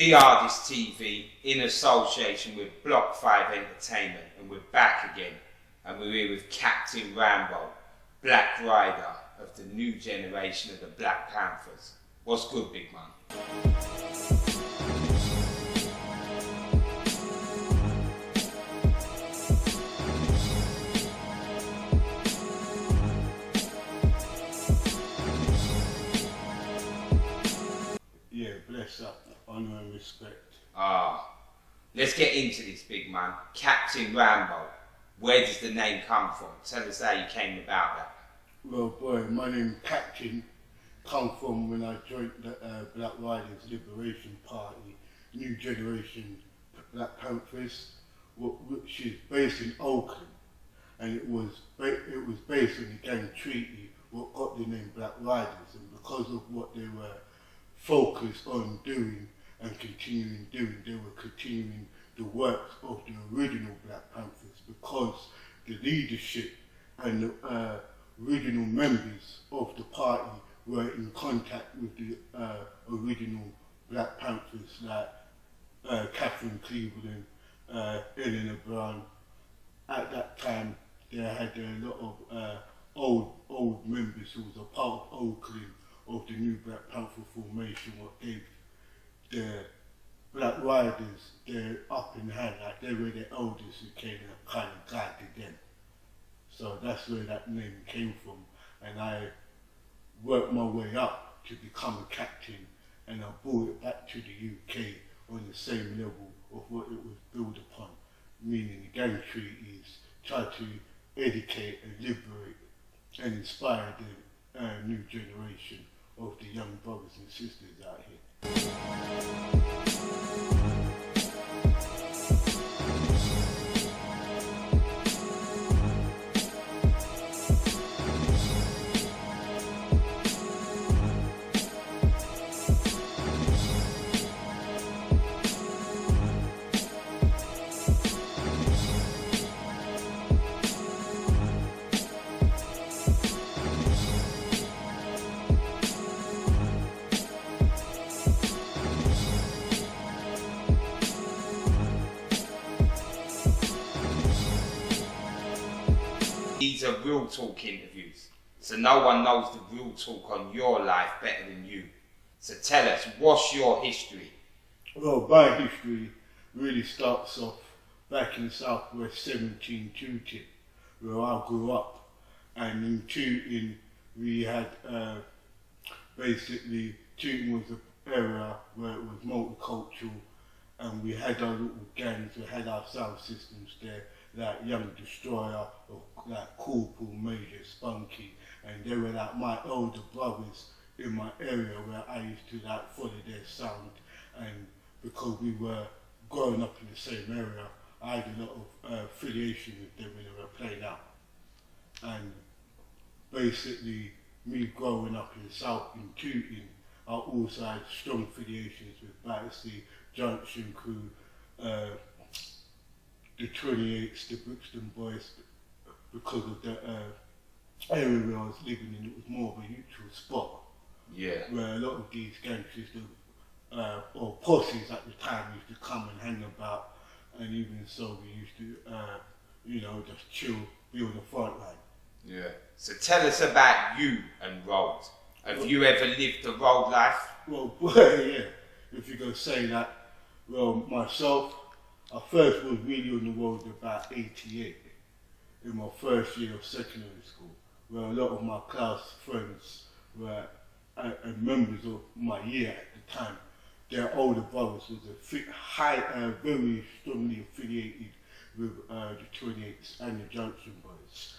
DARDEST TV in association with Block 5 Entertainment, and we're back again, and we're here with Captain Rambo, Black Rider of the new generation of the Black Panthers. What's good, big man? Yeah, bless up, honour and respect. Let's get into this, big man. Captain Rambo, where does the name come from? Tell us how you came about that. Well, boy, my name Captain come from when I joined the Black Riders Liberation Party, New Generation Black Panthers, which is based in Oakland, and it was based on the gang treaty, what got the name Black Riders, and because of what they were focused on doing and continuing doing, they were continuing the work of the original Black Panthers, because the leadership and the original members of the party were in contact with the original Black Panthers, like Catherine Cleveland, Eleanor Brown. At that time, they had a lot of old members who was a part of Oakland of the new Black Panther formation, what gave the Black Riders their up in hand, like they were the elders who came and kind of guided them. So that's where that name came from, and I worked my way up to become a captain, and I brought it back to the UK on the same level of what it was built upon, meaning the gang treaties, try to educate and liberate and inspire the new generation of the young brothers and sisters out here. These are real talk interviews, so no one knows the real talk on your life better than you. So tell us, what's your history? Well, my history really starts off back in Southwest 17 Tooting, where I grew up. And in Tooting, we had basically, Tooting was an area where it was multicultural, and we had our little gangs, we had our sound systems there, like Young Destroyer, or like Corporal, Major, Spunky, and they were like my older brothers in my area where I used to like follow their sound, and because we were growing up in the same area, I had a lot of affiliation with them when they were playing out. And basically, me growing up in the South in Tooting, I also had strong affiliations with Battersea, Junction Crew, the 28s, the Brixton Boys, because of the area where I was living in. It was more of a neutral spot. Yeah. Where a lot of these gangsters or posses at the time used to come and hang about, and even so we used to, just chill, be on the front line. Yeah. So tell us about you and ROADZ. Have you ever lived the road life? Well, yeah. If you're going to say that, well, myself, I first was really on the road about 88, in my first year of secondary school, where a lot of my class friends were members of my year at the time. Their older brothers was very strongly affiliated with the 28s and the Junction Boys.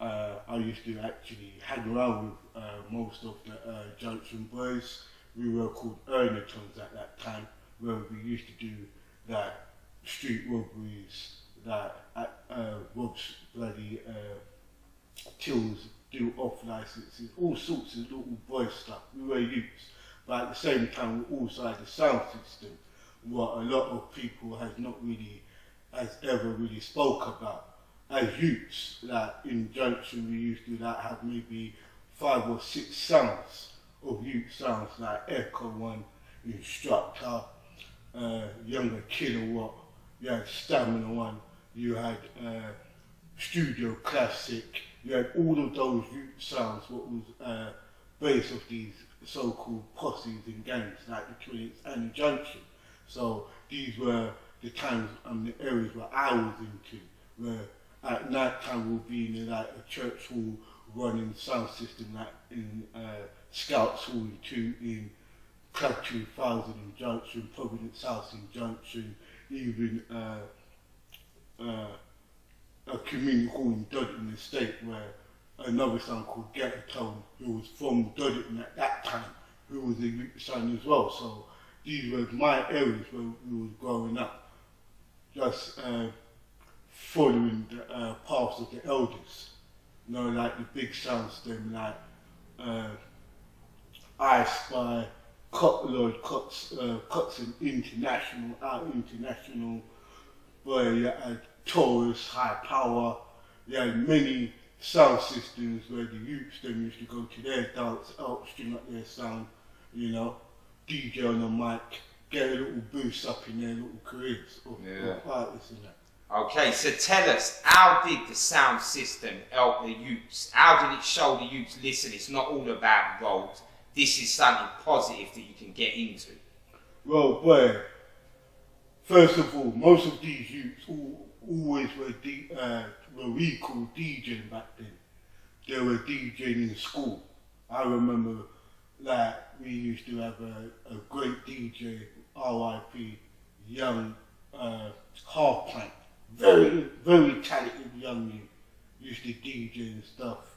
I used to actually hang around with most of the Junction Boys. We were called Ernatons at that time, where we used to do that street robberies, that robs bloody tills, do off licenses, all sorts of little boy stuff. We were youths, but at the same time we also had the sound system, what a lot of people has ever really spoke about. As youths, like in Junction, we used to have maybe 5 or 6 sounds of youth sounds, like Echo One, Instructor, Younger Kilowatt, you had Stamina One, you had Studio Classic, you had all of those youth sounds, what was based off these so-called posses and gangs like the 20th and the Junction. So these were the times and the areas where I was into, where at night time we'll be in like a church hall running sound system like in Scouts Hall in Club 2000 in Junction, Providence House in Junction, even a community hall in Dodderton Estate where another son called Gattertone, who was from Dodderton at that time, who was a youth son as well. So these were my areas where we was growing up, just following the paths of the elders. You know, like the big sounds them like I Spy, Lloyd Coxon International, Out International, where you had Taurus, High Power, you had many sound systems where the youths them used to go to their dance out, string up their sound, you know, DJ on the mic, get a little boost up in their little careers of artists and that. Okay, so tell us, how did the sound system help the youths? How did it show the youths, listen, it's not all about gold, this is something positive that you can get into? Well, boy, first of all, most of these youths always were we called DJing back then. They were DJing in school. I remember like we used to have a great DJ, RIP, young half pint, very, very talented young youth, used to DJ and stuff.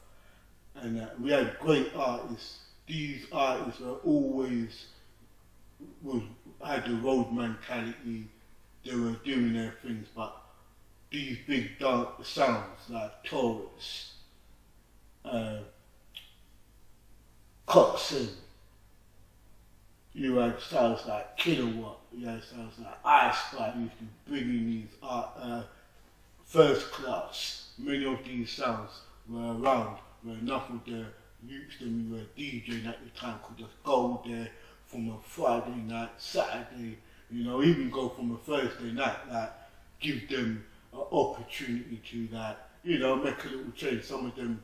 And we had great artists. These artists were always had the road mentality. They were doing their things, but these big dark sounds like Taurus, Coxon, you had sounds like Kilowatt, you had sounds like I Spy, used to bring in these first class. Many of these sounds were around where enough of the youths that we were DJing at the time could just go there from a Friday night, Saturday, you know, even go from a Thursday night, like give them an opportunity to like, you know, make a little change. Some of them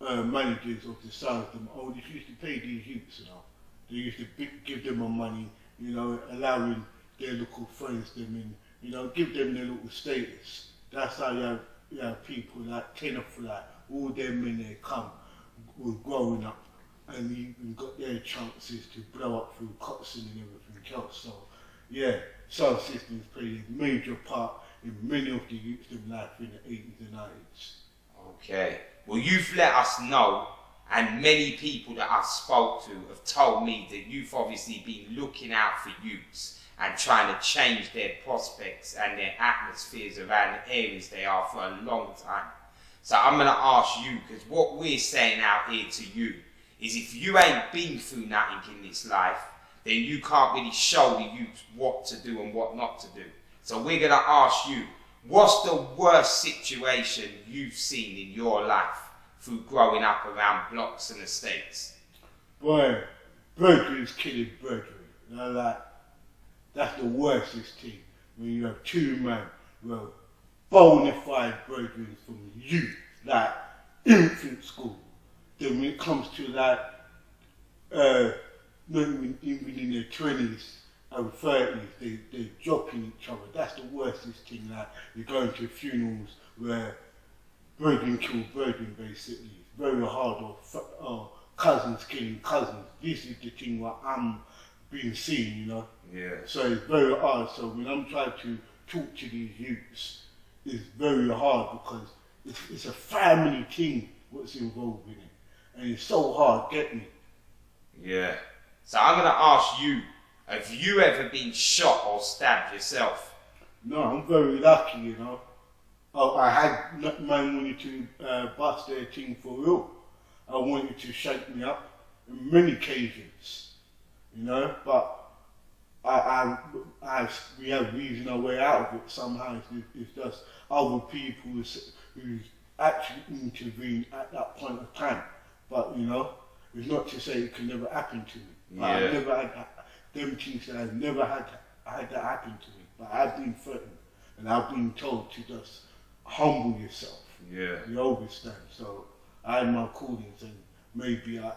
managers of the sound them only used to pay these youths, you know. They used to give them money, you know, allowing their local friends them in, you know, give them their little status. That's how you have people like Kenneth, like all them men they come were growing up and even got their chances to blow up through Coxon and everything else. So yeah, sound systems played a major part in many of the youths' life in the 80s and 90s. Okay, well you've let us know, and many people that I've spoke to have told me that you've obviously been looking out for youths and trying to change their prospects and their atmospheres around the areas they are for a long time. So I'm going to ask you, because what we're saying out here to you is if you ain't been through nothing in this life, then you can't really show the youth what to do and what not to do. So we're going to ask you, what's the worst situation you've seen in your life through growing up around blocks and estates? Boy, burglaries killing burglary. You know, like, that's the worstest thing. When you have two men, well, bona fide burglaries from youth, like infant school. Then when it comes to like, even in their 20s and 30s, they're dropping each other. That's the worstest thing. Like, you're going to funerals where brethren kill brethren, basically. It's very hard, or cousins killing cousins. This is the thing where I'm being seen, you know? Yeah. So it's very hard. So when I'm trying to talk to these youths, it's very hard because it's a family thing what's involved in it. And it's so hard getting it. Yeah. So I'm going to ask you, have you ever been shot or stabbed yourself? No, I'm very lucky, you know. I had man wanted to bust their thing for real. I wanted to shake me up on many occasions, you know, but we have reason our way out of it. Somehow it's just other people who actually intervene at that point of time. But, you know, it's not to say it can never happen to me. Yeah. I've never had them things that I've never had had that happen to me, but I've been threatened and I've been told to just humble yourself. Yeah. You understand? So I had my callings and maybe I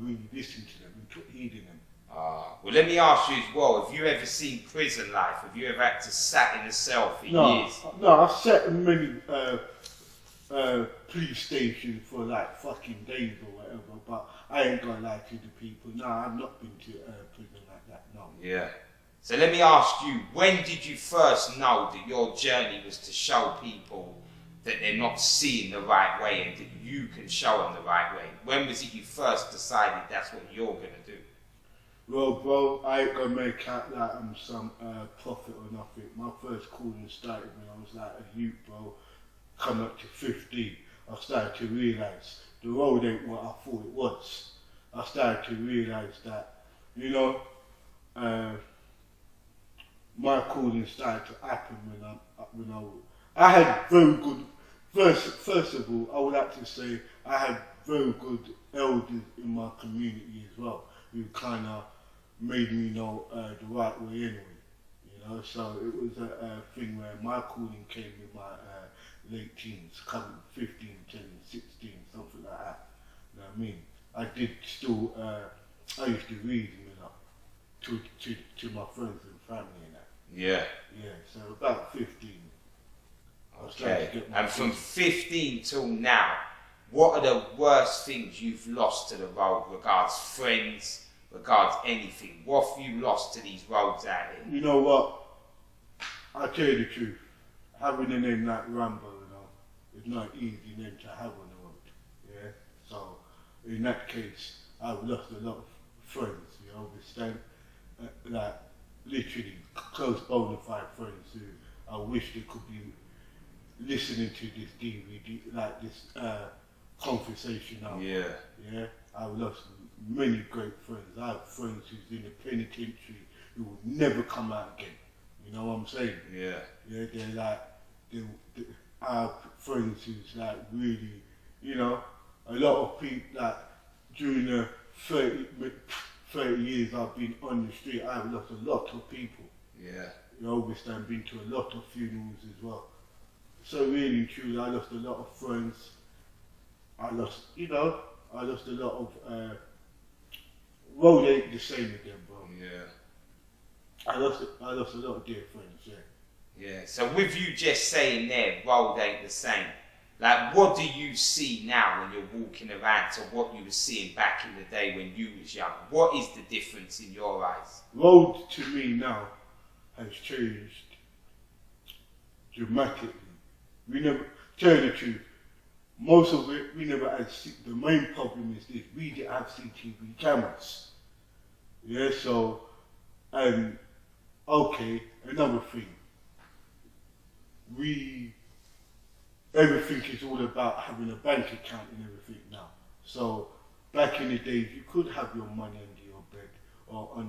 really listened to them and took heed in them. Well, let me ask you as well, have you ever seen prison life? Have you ever had to sat in a cell for years? No, I've sat in many police stations for like fucking days or whatever, but I ain't gonna lie to the people. No, I've not been to prison like that, no. Yeah. So let me ask you, when did you first know that your journey was to show people that they're not seeing the right way and that you can show them the right way? When was it you first decided that's what you're gonna do? Well, bro, I ain't gonna make out like I'm some prophet or nothing. My first calling started when I was like a youth, bro, coming up to 15. I started to realise the road ain't what I thought it was. I started to realise that, you know, my calling started to happen when I had very good. First of all, I would like to say I had very good elders in my community as well, who kind of made me know the right way anyway. You know, so it was a thing where my calling came in my late teens, coming 15, 10, 16, something like that. You know what I mean? I did still. I used to read to my friends and family and that. Yeah. Yeah, so about 15. Okay, and from 15 till now, what are the worst things you've lost to the road, regards friends, regards anything? What have you lost to these roads out here? You know what? I'll tell you the truth. Having a name like Rambo, you know, it's not an easy name to have on the road. Yeah? So, in that case, I've lost a lot of friends, you understand? Like, literally, close bona fide friends who I wish they could be listening to this DVD, like this conversation now. Yeah. Yeah. I've lost many great friends. I have friends who's in the penitentiary who will never come out again. You know what I'm saying? Yeah. Yeah, they're like, I have friends who's like really, you know, a lot of people, like during the 30 years I've been on the street, I've lost a lot of people. Yeah. You know, I've been to a lot of funerals as well. So really and truly, I lost a lot of friends. I lost a lot of, road ain't the same again, bro. Yeah. I lost a lot of dear friends, yeah. Yeah, so with you just saying there, road ain't the same, like what do you see now when you're walking around to what you were seeing back in the day when you was young? What is the difference in your eyes? Road to me now has changed dramatically. We never, tell you the truth, most of it we never had. The main problem is this: we didn't have CCTV cameras. Yeah, so okay, another thing. Everything is all about having a bank account and everything now. So back in the days, you could have your money under your bed or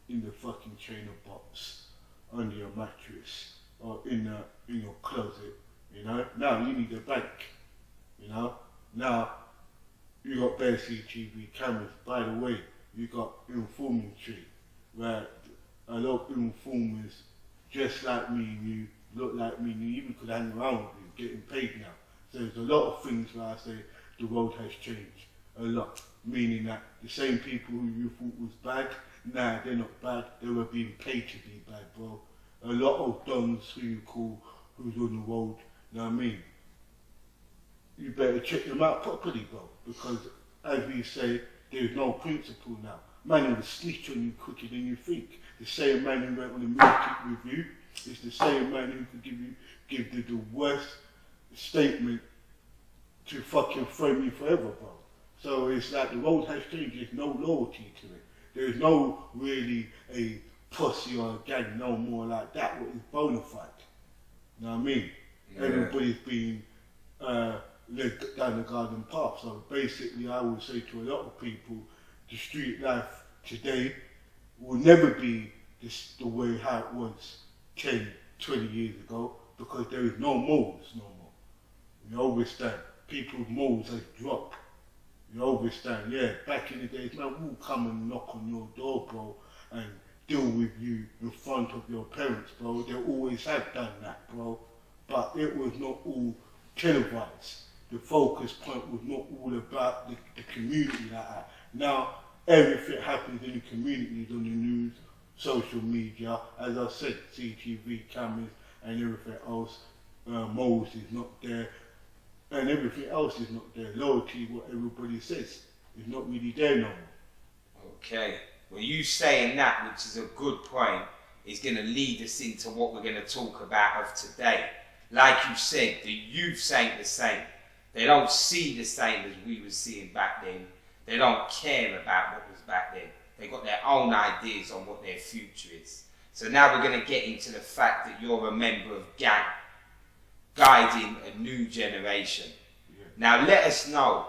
in the fucking trainer box, under your mattress, or in your closet. You know, now you need a bank. You know, now you got bare CCTV cameras. By the way, you got informantry, where a lot of informers, just like me and you, look like me and you, even could hang around with you, getting paid now. So there's a lot of things where I say the world has changed a lot, meaning that the same people who you thought was bad, nah, they're not bad. They were being paid to be bad, bro. A lot of dons who you call who's on the road. You know what I mean? You better check them out properly, bro, because as we say, there's no principle now. Man will snitch on you quicker than you think. The same man who went on a meal with you is the same man who could give the worst statement to fucking frame you forever, bro. So it's like the road has changed. There's no loyalty to it. There's no really a posse or a gang no more like that. What is bona fide? You know what I mean? Yeah. Everybody's being led down the garden path. So basically, I would say to a lot of people, the street life today will never be the way how it was 10, 20 years ago, because there is no malls no more. You understand? People's malls have dropped. You understand? Yeah, back in the days, man, we'll come and knock on your door, bro, and deal with you in front of your parents, bro. They always have done that, bro. But it was not all televised. The focus point was not all about the community like that. Now, everything happens in the communities on the news, social media, as I said, CTV cameras and everything else. Morals is not there, and everything else is not there. Loyalty, what everybody says, is not really there no more. Okay. Well, you saying that, which is a good point, is going to lead us into what we're going to talk about of today. Like you said, the youth ain't the same. They don't see the same as we were seeing back then. They don't care about what was back then. They got their own ideas on what their future is. So now we're going to get into the fact that you're a member of G.A.N.G., guiding a new generation. Yeah. Now let us know,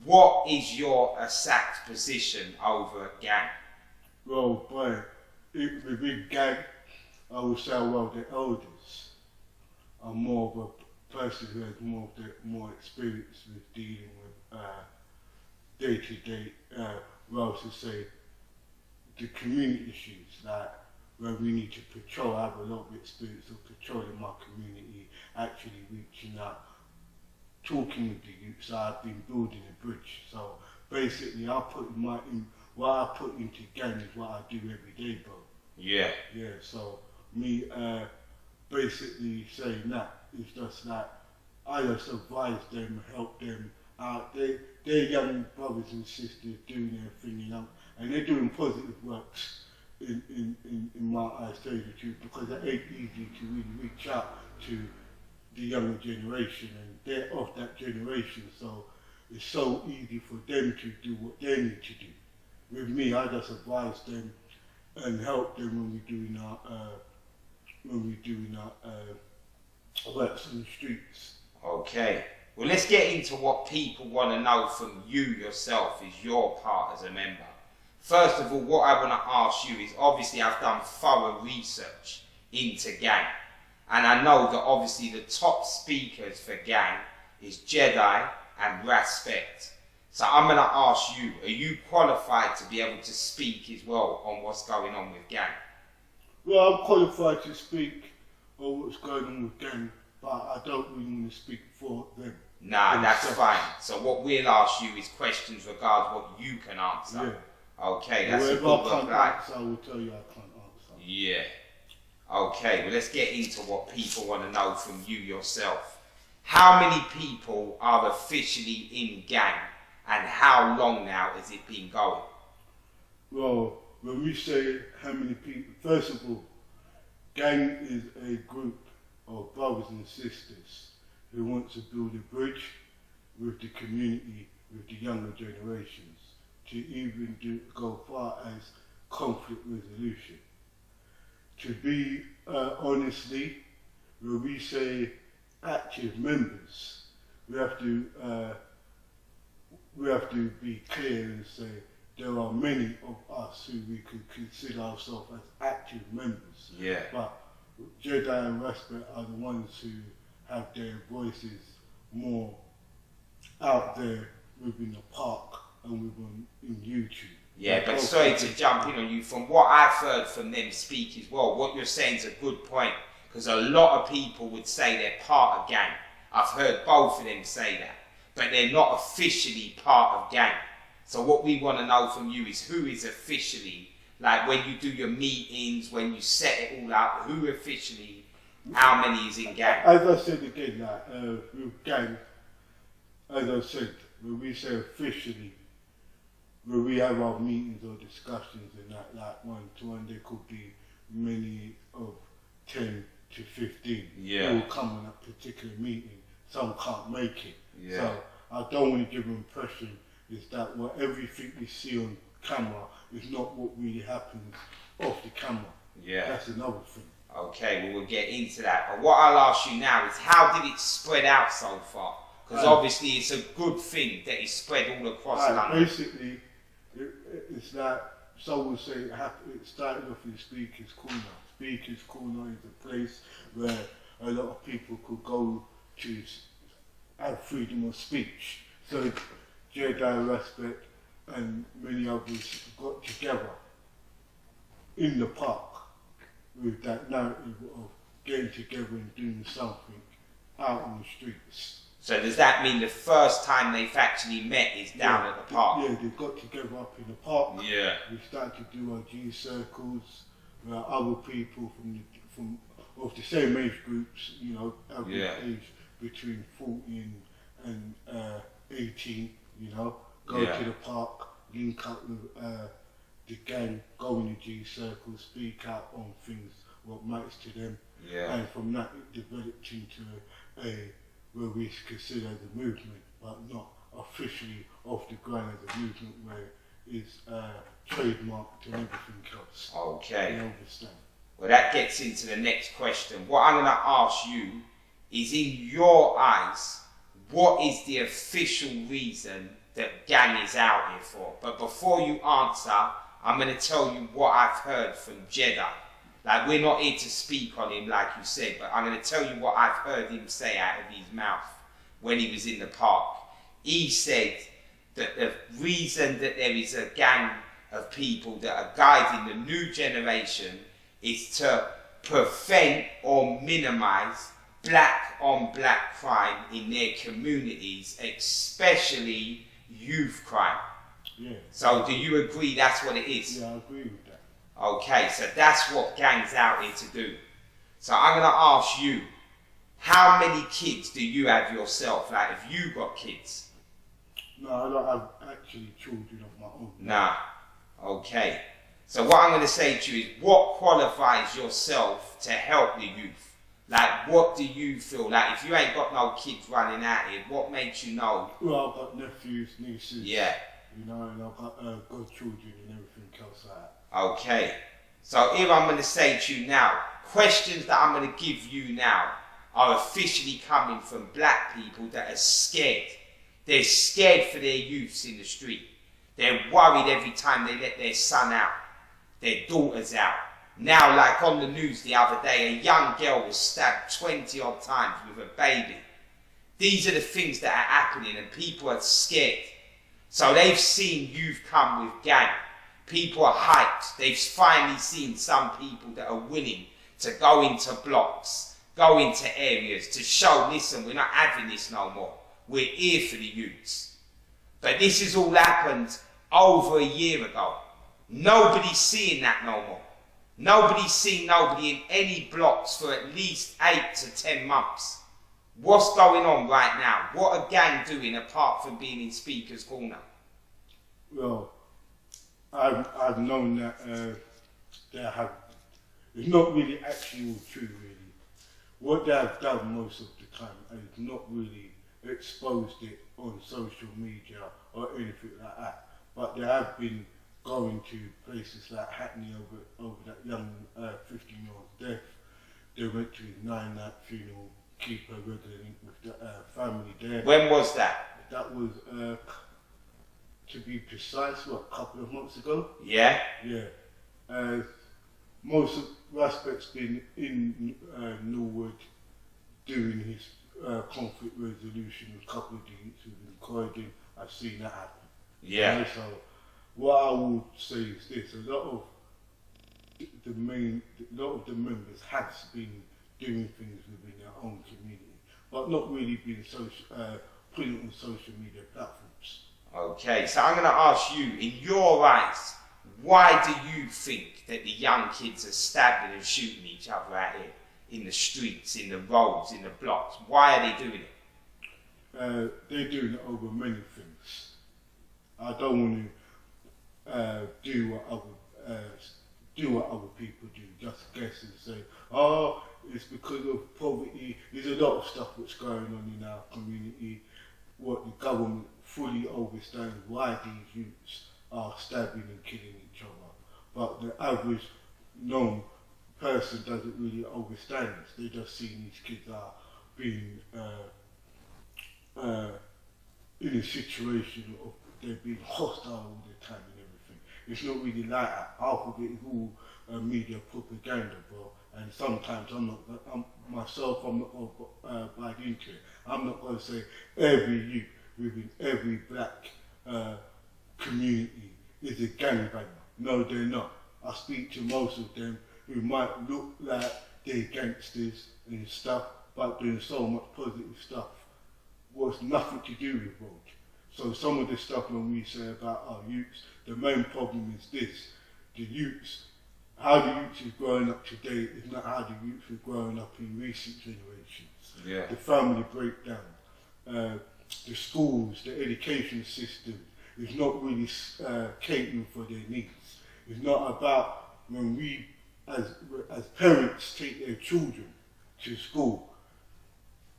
what is your exact position over at G.A.N.G.? Well, boy, within G.A.N.G., I would say, well, the elders are more of a person who has more experience with dealing with day-to-day, well to say, the community issues, like where we need to patrol. I have a lot of experience of patrolling my community, actually reaching out, talking with the youth. So I've been building a bridge. So basically, what I put into G.A.N.G. is what I do every day, bro. Yeah. Yeah, so me basically saying that is just like, I just advise them, help them out. They're young brothers and sisters doing their thing, you know, and they're doing positive works in my eyes, tell you the truth, because it ain't easy to really reach out to the younger generation, and they're of that generation, so it's so easy for them to do what they need to do. With me, I just advise them and help them when we're doing our works on the streets. Okay. Well, let's get into what people want to know from you yourself as your part as a member. First of all, what I want to ask you is, obviously I've done thorough research into G.A.N.G., and I know that obviously the top speakers for G.A.N.G. is Jedi and REGUARDS. So I'm going to ask you, are you qualified to be able to speak as well on what's going on with G.A.N.G.? Well, I'm qualified to speak on what's going on with G.A.N.G., but I don't really want to speak for them. Nah, that's fine. So what we'll ask you is questions regarding what you can answer. Yeah. Okay, that's a good I can't reply. answer, I will tell you I can't answer. Yeah. Okay, well let's get into what people want to know from you yourself. How many people are officially in G.A.N.G., and how long now has it been going? Well, when we say how many people, first of all, G.A.N.G. is a group of brothers and sisters who want to build a bridge with the community, with the younger generations, to even go far as conflict resolution. To be honestly, when we say active members, we have to be clear and say there are many of us who we could consider ourselves as active members. Yeah. But Jedi and Respect are the ones who have their voices more out there within the park and within in YouTube. Yeah, but sorry to jump in on you. From what I've heard from them speak as well, what you're saying is a good point, because a lot of people would say they're part of G.A.N.G. I've heard both of them say that, but they're not officially part of G.A.N.G. So what we want to know from you is who is officially, like when you do your meetings, when you set it all up, who officially, how many is in G.A.N.G.? As I said again, with G.A.N.G., as I said, when we say officially, when we have our meetings or discussions and that, like one-to-one, there could be many of 10 to 15 who will come on that particular meeting. Some can't make it. Yeah. So I don't want to give an impression is that what everything we see on camera is not what really happens off the camera. Yeah. That's another thing. Okay, well we'll get into that. But what I'll ask you now is, how did it spread out so far? Because obviously it's a good thing that it's spread all across London. Basically, it's like someone say it started off in Speaker's Corner. Speaker's Corner is a place where a lot of people could go to have freedom of speech. So Jedi, Respect and many others got together in the park with that narrative of getting together and doing something out on the streets. So does that mean the first time they've actually met is down at the park? Yeah, they got together up in the park. Yeah. We started to do our G circles where other people from of the same age groups, you know, average age between 14 and 18, you know, go to the park, link up with the gang, go in the G circle, speak out on things, what matters to them. Yeah. And from that it developed into where we consider the movement, but not officially off the ground as a movement where it's trademarked and everything else. Okay. You understand? Well, that gets into the next question. What I'm going to ask you is, in your eyes, what is the official reason that G.A.N.G. is out here for? But before you answer, I'm going to tell you what I've heard from Jeddah. Like, we're not here to speak on him, like you said, but I'm going to tell you what I've heard him say out of his mouth when he was in the park. He said that the reason that there is a gang of people that are guiding the new generation is to prevent or minimise black on black crime in their communities, especially youth crime. Yeah. So do you agree that's what it is? Yeah, I agree with that. Okay, so that's what G.A.N.G.'s out here to do. So I'm going to ask you, how many kids do you have yourself? Like, have you got kids? No, I don't have actually children of my own. Nah. Okay. So what I'm going to say to you is, what qualifies yourself to help the youth? Like, what do you feel? Like, if you ain't got no kids running out here, what makes you know? Well, I've got nephews, nieces. Yeah. You know, and I've got godchildren and everything else like that. Okay. So here I'm going to say to you now, questions that I'm going to give you now are officially coming from black people that are scared. They're scared for their youths in the street. They're worried every time they let their son out, their daughters out. Now, like on the news the other day, a young girl was stabbed 20 odd times with a baby. These are the things that are happening and people are scared. So they've seen youth come with G.A.N.G. People are hyped. They've finally seen some people that are willing to go into blocks, go into areas to show, listen, we're not having this no more. We're here for the youths. But this has all happened over a year ago. Nobody's seeing that no more. Nobody's seen nobody in any blocks for at least 8 to 10 months. What's going on right now? What are G.A.N.G. doing apart from being in Speaker's Corner? Well, I've known that it's not really actually true, really. What they have done most of the time is not really exposed it on social media or anything like that. But they have been going to places like Hackney over that young 15-year-old's death. They went to his 9-night funeral, keep a regular link with the family there. When was that? That was, to be precise, a couple of months ago? Yeah? Yeah. Most of Raspet's been in Norwood doing his conflict resolution with a couple of units within Croydon. I've seen that happen. Yeah. And so what I would say is this: a lot of the members have been doing things within their own community, but not really being putting it on social media platforms. Okay, so I'm going to ask you, in your eyes, why do you think that the young kids are stabbing and shooting each other out here in the streets, in the roads, in the blocks? Why are they doing it? They're doing it over many things. I don't want to do what other people do, just guess and say, oh, it's because of poverty. There's a lot of stuff that's going on in our community. What the government fully understands why these youths are stabbing and killing each other. But the average known person doesn't really understand this. They just see these kids are being in a situation of they're being hostile all the time and everything. It's not really like that. Half of it is all media propaganda, bro. And sometimes I'm not going to buy into it. I'm not going to say every youth within every black community is a gangbanger. No, they're not. I speak to most of them who might look like they're gangsters and stuff, but doing so much positive stuff. Was nothing to do with road. So some of the stuff when we say about our youths, the main problem is this: the youths, how the youths is growing up today is not how the youths were growing up in recent generations. Yeah. The family breakdown, the schools, the education system is not really catering for their needs. It's not about when we as parents take their children to school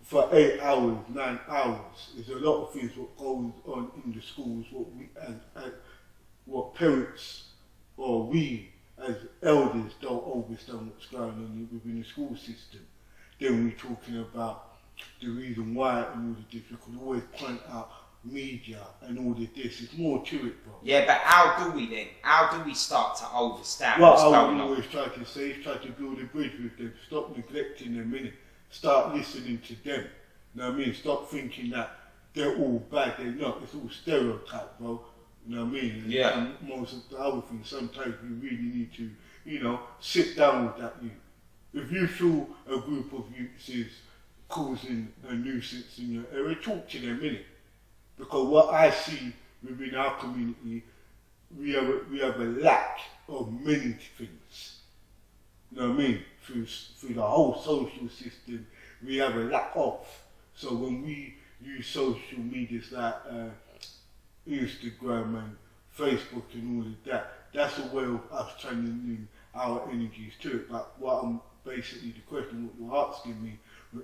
for 8 hours, 9 hours. There's a lot of things what goes on in the schools, what parents or we as elders don't understand what's going on within the school system. Then we're talking about the reason why and all of this, because we always point out media and all of this. It's more to it, bro. Yeah, but how do we then? How do we start to understand What what's I going would on? always try to say is try to build a bridge with them. Stop neglecting them, innit? Start listening to them. You know what I mean? Stop thinking that they're all bad. They're not. It's all stereotype, bro. You know what I mean? Yeah. And most of the other things, sometimes you really need to, sit down with that youth. If you feel a group of youths is causing a nuisance in your area, talk to them, innit? Because what I see within our community, we have a lack of many things. You know what I mean? Through the whole social system, we have a lack of. So when we use social medias like Instagram and Facebook and all of that, that's a way of us channeling our energies to it. But what I'm basically the question what you're asking me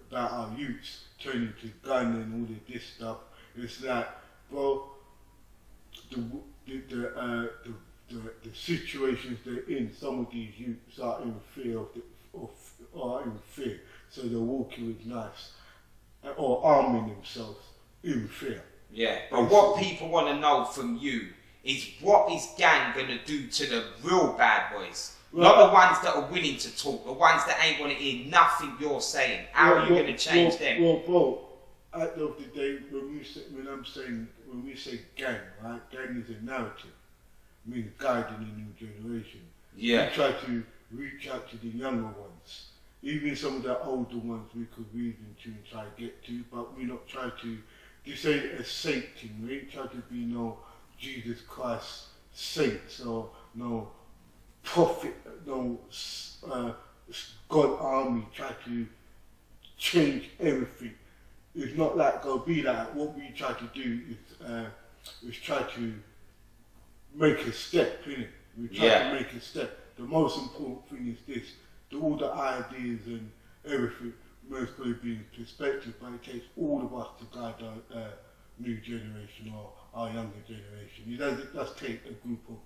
about our youths turning to gun and all of this stuff, it's like, bro, the situations they're in, some of these youths are in fear so they're walking with knives or arming themselves in fear. Yeah, but what people want to know from you is what is gang going to do to the real bad boys? Well, not the ones that are willing to talk, the ones that ain't want to hear nothing you're saying. How are you going to change them? Well, bro, at the end of the day, when we say gang, right? Gang is a narrative, means guiding a new generation. Yeah. We try to reach out to the younger ones. Even some of the older ones we could read into and try to get to, but we not try to, this ain't a saint thing. We ain't try to be no Jesus Christ saints or no prophet, no God army try to change everything. It's not like go be like. What we try to do is try to make a step, innit? We try to make a step. The most important thing is this: all the ideas and everything must be in perspective, but it takes all of us to guide our new generation or our younger generation. It does take a group of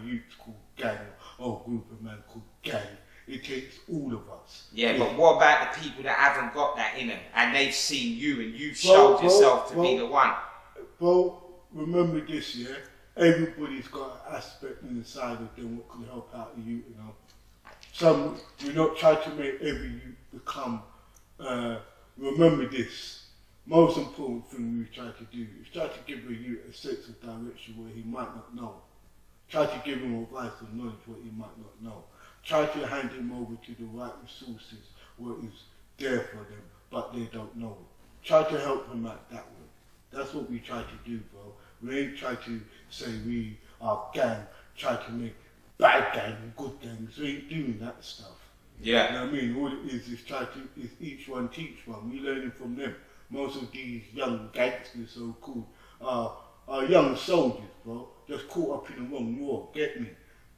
youths called gang or a group of men called gang. It takes all of us. Yeah, but what about the people that haven't got that in them and they've seen you and you've showed yourself to be the one? Bro, remember this, yeah? Everybody's got an aspect inside of them what can help out the youth, you know. We're not trying to make every youth become, remember this, most important thing we try to do is try to give a youth a sense of direction where he might not know. Try to give him advice and knowledge what he might not know. Try to hand him over to the right resources what is there for them, but they don't know it. Try to help him out that way. That's what we try to do, bro. We ain't try to say we are gang, try to make bad gang and good gangs. We ain't doing that stuff. Yeah. You know what I mean? All it is each one teach one. We learning from them. Most of these young gangsters, so called, are young soldiers, bro. Just caught up in the wrong war. Get me?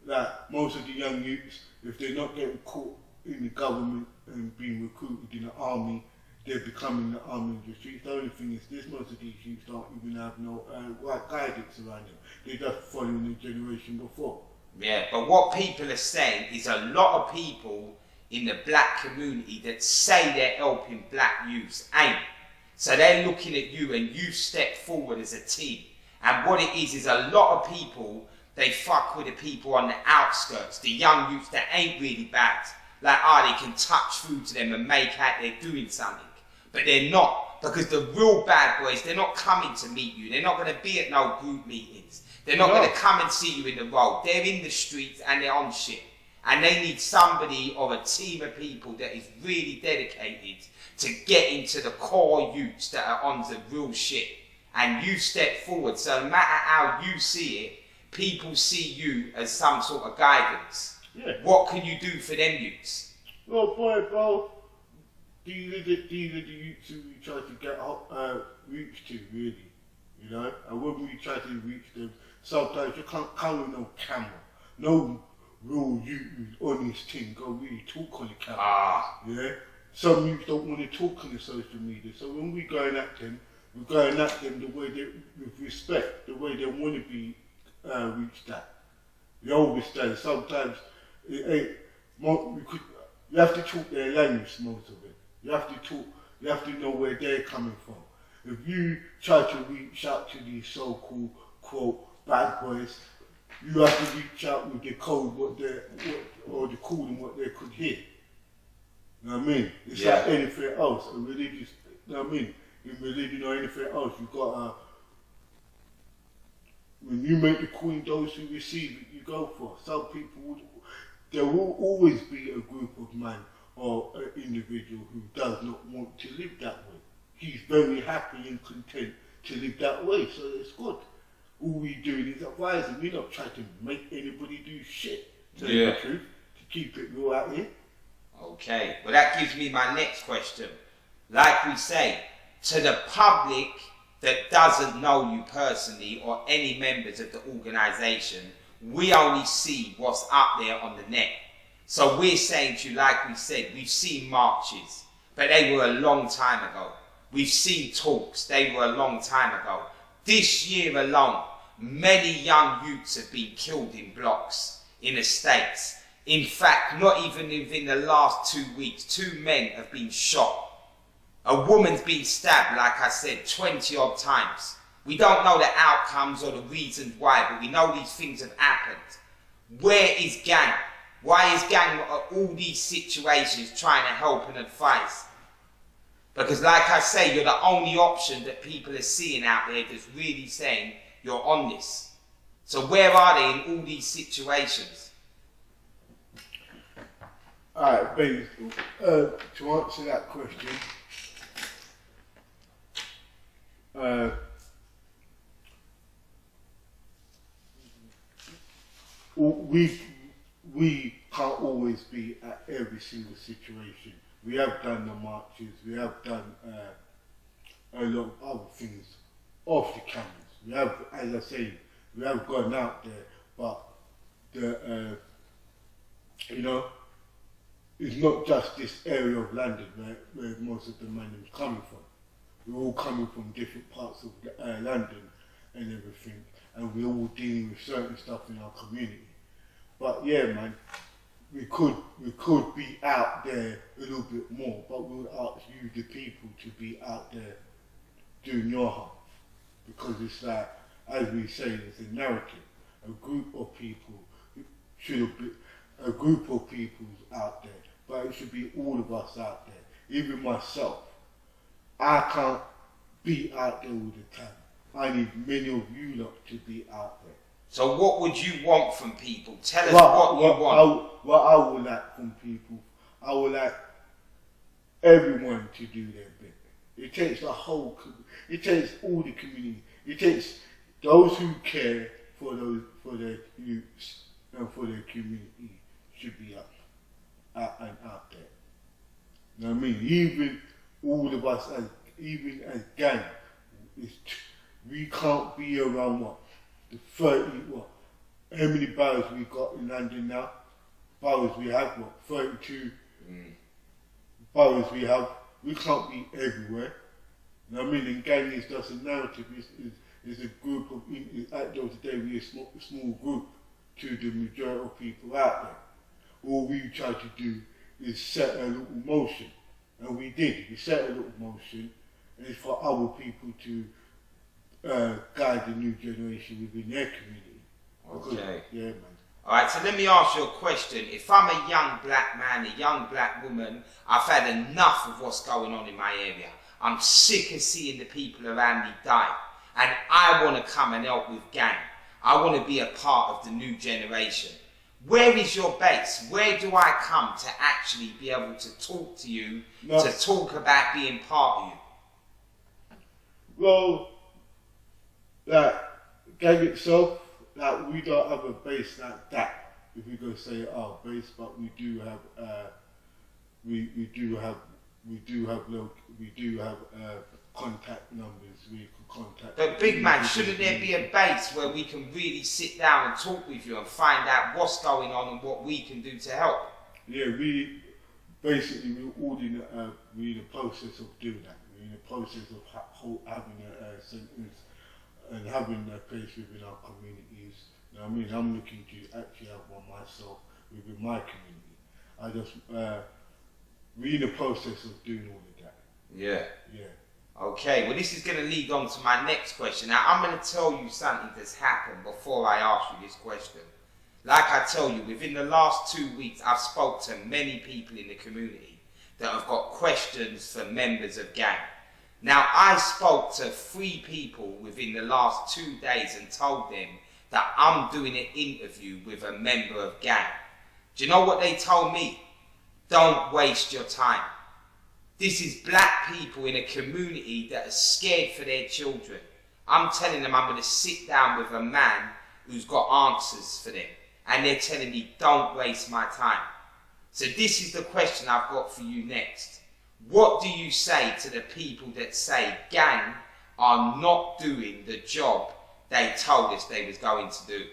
Like most of the young youths, if they're not getting caught in the government and being recruited in the army, they're becoming the army of the streets. The only thing is this: most of these youths don't even have no right guidance around them. They're just following the generation before. Yeah, but what people are saying is a lot of people in the black community that say they're helping black youths ain't. So they're looking at you and you've stepped forward as a team. And what it is a lot of people, they fuck with the people on the outskirts, the young youths that ain't really bad. Like, they can touch food to them and make out they're doing something. But they're not, because the real bad boys, they're not coming to meet you. They're not going to be at no group meetings. They're not going to come and see you in the road. They're in the streets and they're on shit. And they need somebody or a team of people that is really dedicated to get into the core youths that are on the real shit. And you step forward. So no matter how you see it, people see you as some sort of guidance. Yeah. What can you do for them youths? Well, boy, bro, these are the youths who we try to get reach to, really. You know? And when we try to reach them, sometimes you can't come with no camera. No real youth who's on his thing go really talk on the camera. Yeah? Some youths don't want to talk on the social media. So when we're going at them, we're going at them the way they, with respect, the way they want to be reached at. We always say sometimes it ain't, you have to talk their language, most of it. You have to talk, you have to know where they're coming from. If you try to reach out to these so-called, quote, bad boys, you have to reach out with the code, or the code and what they could hear. You know what I mean? It's like anything else, a religious, you know what I mean? In religion or anything else, you've got when you make the call, those who receive it, you go for. Some people there will always be a group of man or an individual who does not want to live that way. He's very happy and content to live that way, so it's good. All we do is advising. We're not trying to make anybody do shit, to tell you the truth, to keep it real out here. Okay, well that gives me my next question. Like we say, to the public that doesn't know you personally or any members of the organisation, we only see what's up there on the net. So we're saying to you, like we said, we've seen marches, but they were a long time ago. We've seen talks, they were a long time ago. This year alone, many young youths have been killed in blocks, in estates. In fact, not even within the last 2 weeks, 2 men have been shot. A woman's been stabbed, like I said, 20 odd times. We don't know the outcomes or the reasons why, but we know these things have happened. Where is G.A.N.G.? Why is G.A.N.G. at all these situations trying to help and advise? Because like I say, you're the only option that people are seeing out there that's really saying you're on this. So where are they in all these situations? Alright, baby, to answer that question, we can't always be at every single situation. We have done the marches, we have done a lot of other things off the cameras. We have, as I say, we have gone out there, but the you know, it's not just this area of London where most of the money is coming from. We're all coming from different parts of London and everything, and we're all dealing with certain stuff in our community. But yeah, man, we could be out there a little bit more, but we would ask you, the people, to be out there doing your half, because it's like, as we say, it's a narrative. A group of people should be a group of people out there, but it should be all of us out there. Even myself, I can't be out there all the time. I need many of you lot to be out there. So what would you want from people? Tell us what you want. What I would like from people, I would like everyone to do their bit. It takes the whole, it takes all the community. It takes those who care for their youths and for their community should be out there. You know what I mean? Even all of us, even as G.A.N.G., we can't be around the 30, how many boroughs we got in London now? Boroughs we have, 32 boroughs we have. We can't be everywhere. You know what I mean? And G.A.N.G. is just a narrative. It's a group of, at those today, we're a small group to the majority of people out there. All we try to do is set a little motion. And we did. We set a little motion, and it's for other people to guide the new generation within their community. Okay. Yeah, man. Alright, so let me ask you a question. If I'm a young black man, a young black woman, I've had enough of what's going on in my area. I'm sick of seeing the people around me die. And I want to come and help with G.A.N.G. I want to be a part of the new generation. Where is your base? Where do I come to actually be able to talk to you, to talk about being part of you? Well, like, G.A.N.G itself, like, we don't have a base like that. If we go say our base, but we do have, we do have contact numbers we can contact. But big man, shouldn't there be a base where we can really sit down and talk with you and find out what's going on and what we can do to help? Yeah, we're all in the process of doing that. We're in the process of having a sentence and having a place within our communities. You know what I mean? I'm looking to actually have one myself within my community. I just we're in the process of doing all of that. Yeah. Yeah. Okay, well this is going to lead on to my next question. Now I'm going to tell you something that's happened before I ask you this question. Like I tell you, within the last 2 weeks I've spoke to many people in the community that have got questions for members of G.A.N.G. Now I spoke to 3 people within the last 2 days and told them that I'm doing an interview with a member of G.A.N.G. Do you know what they told me? Don't waste your time. This is black people in a community that are scared for their children. I'm telling them I'm going to sit down with a man who's got answers for them. And they're telling me, don't waste my time. So this is the question I've got for you next. What do you say to the people that say G.A.N.G. are not doing the job they told us they was going to do?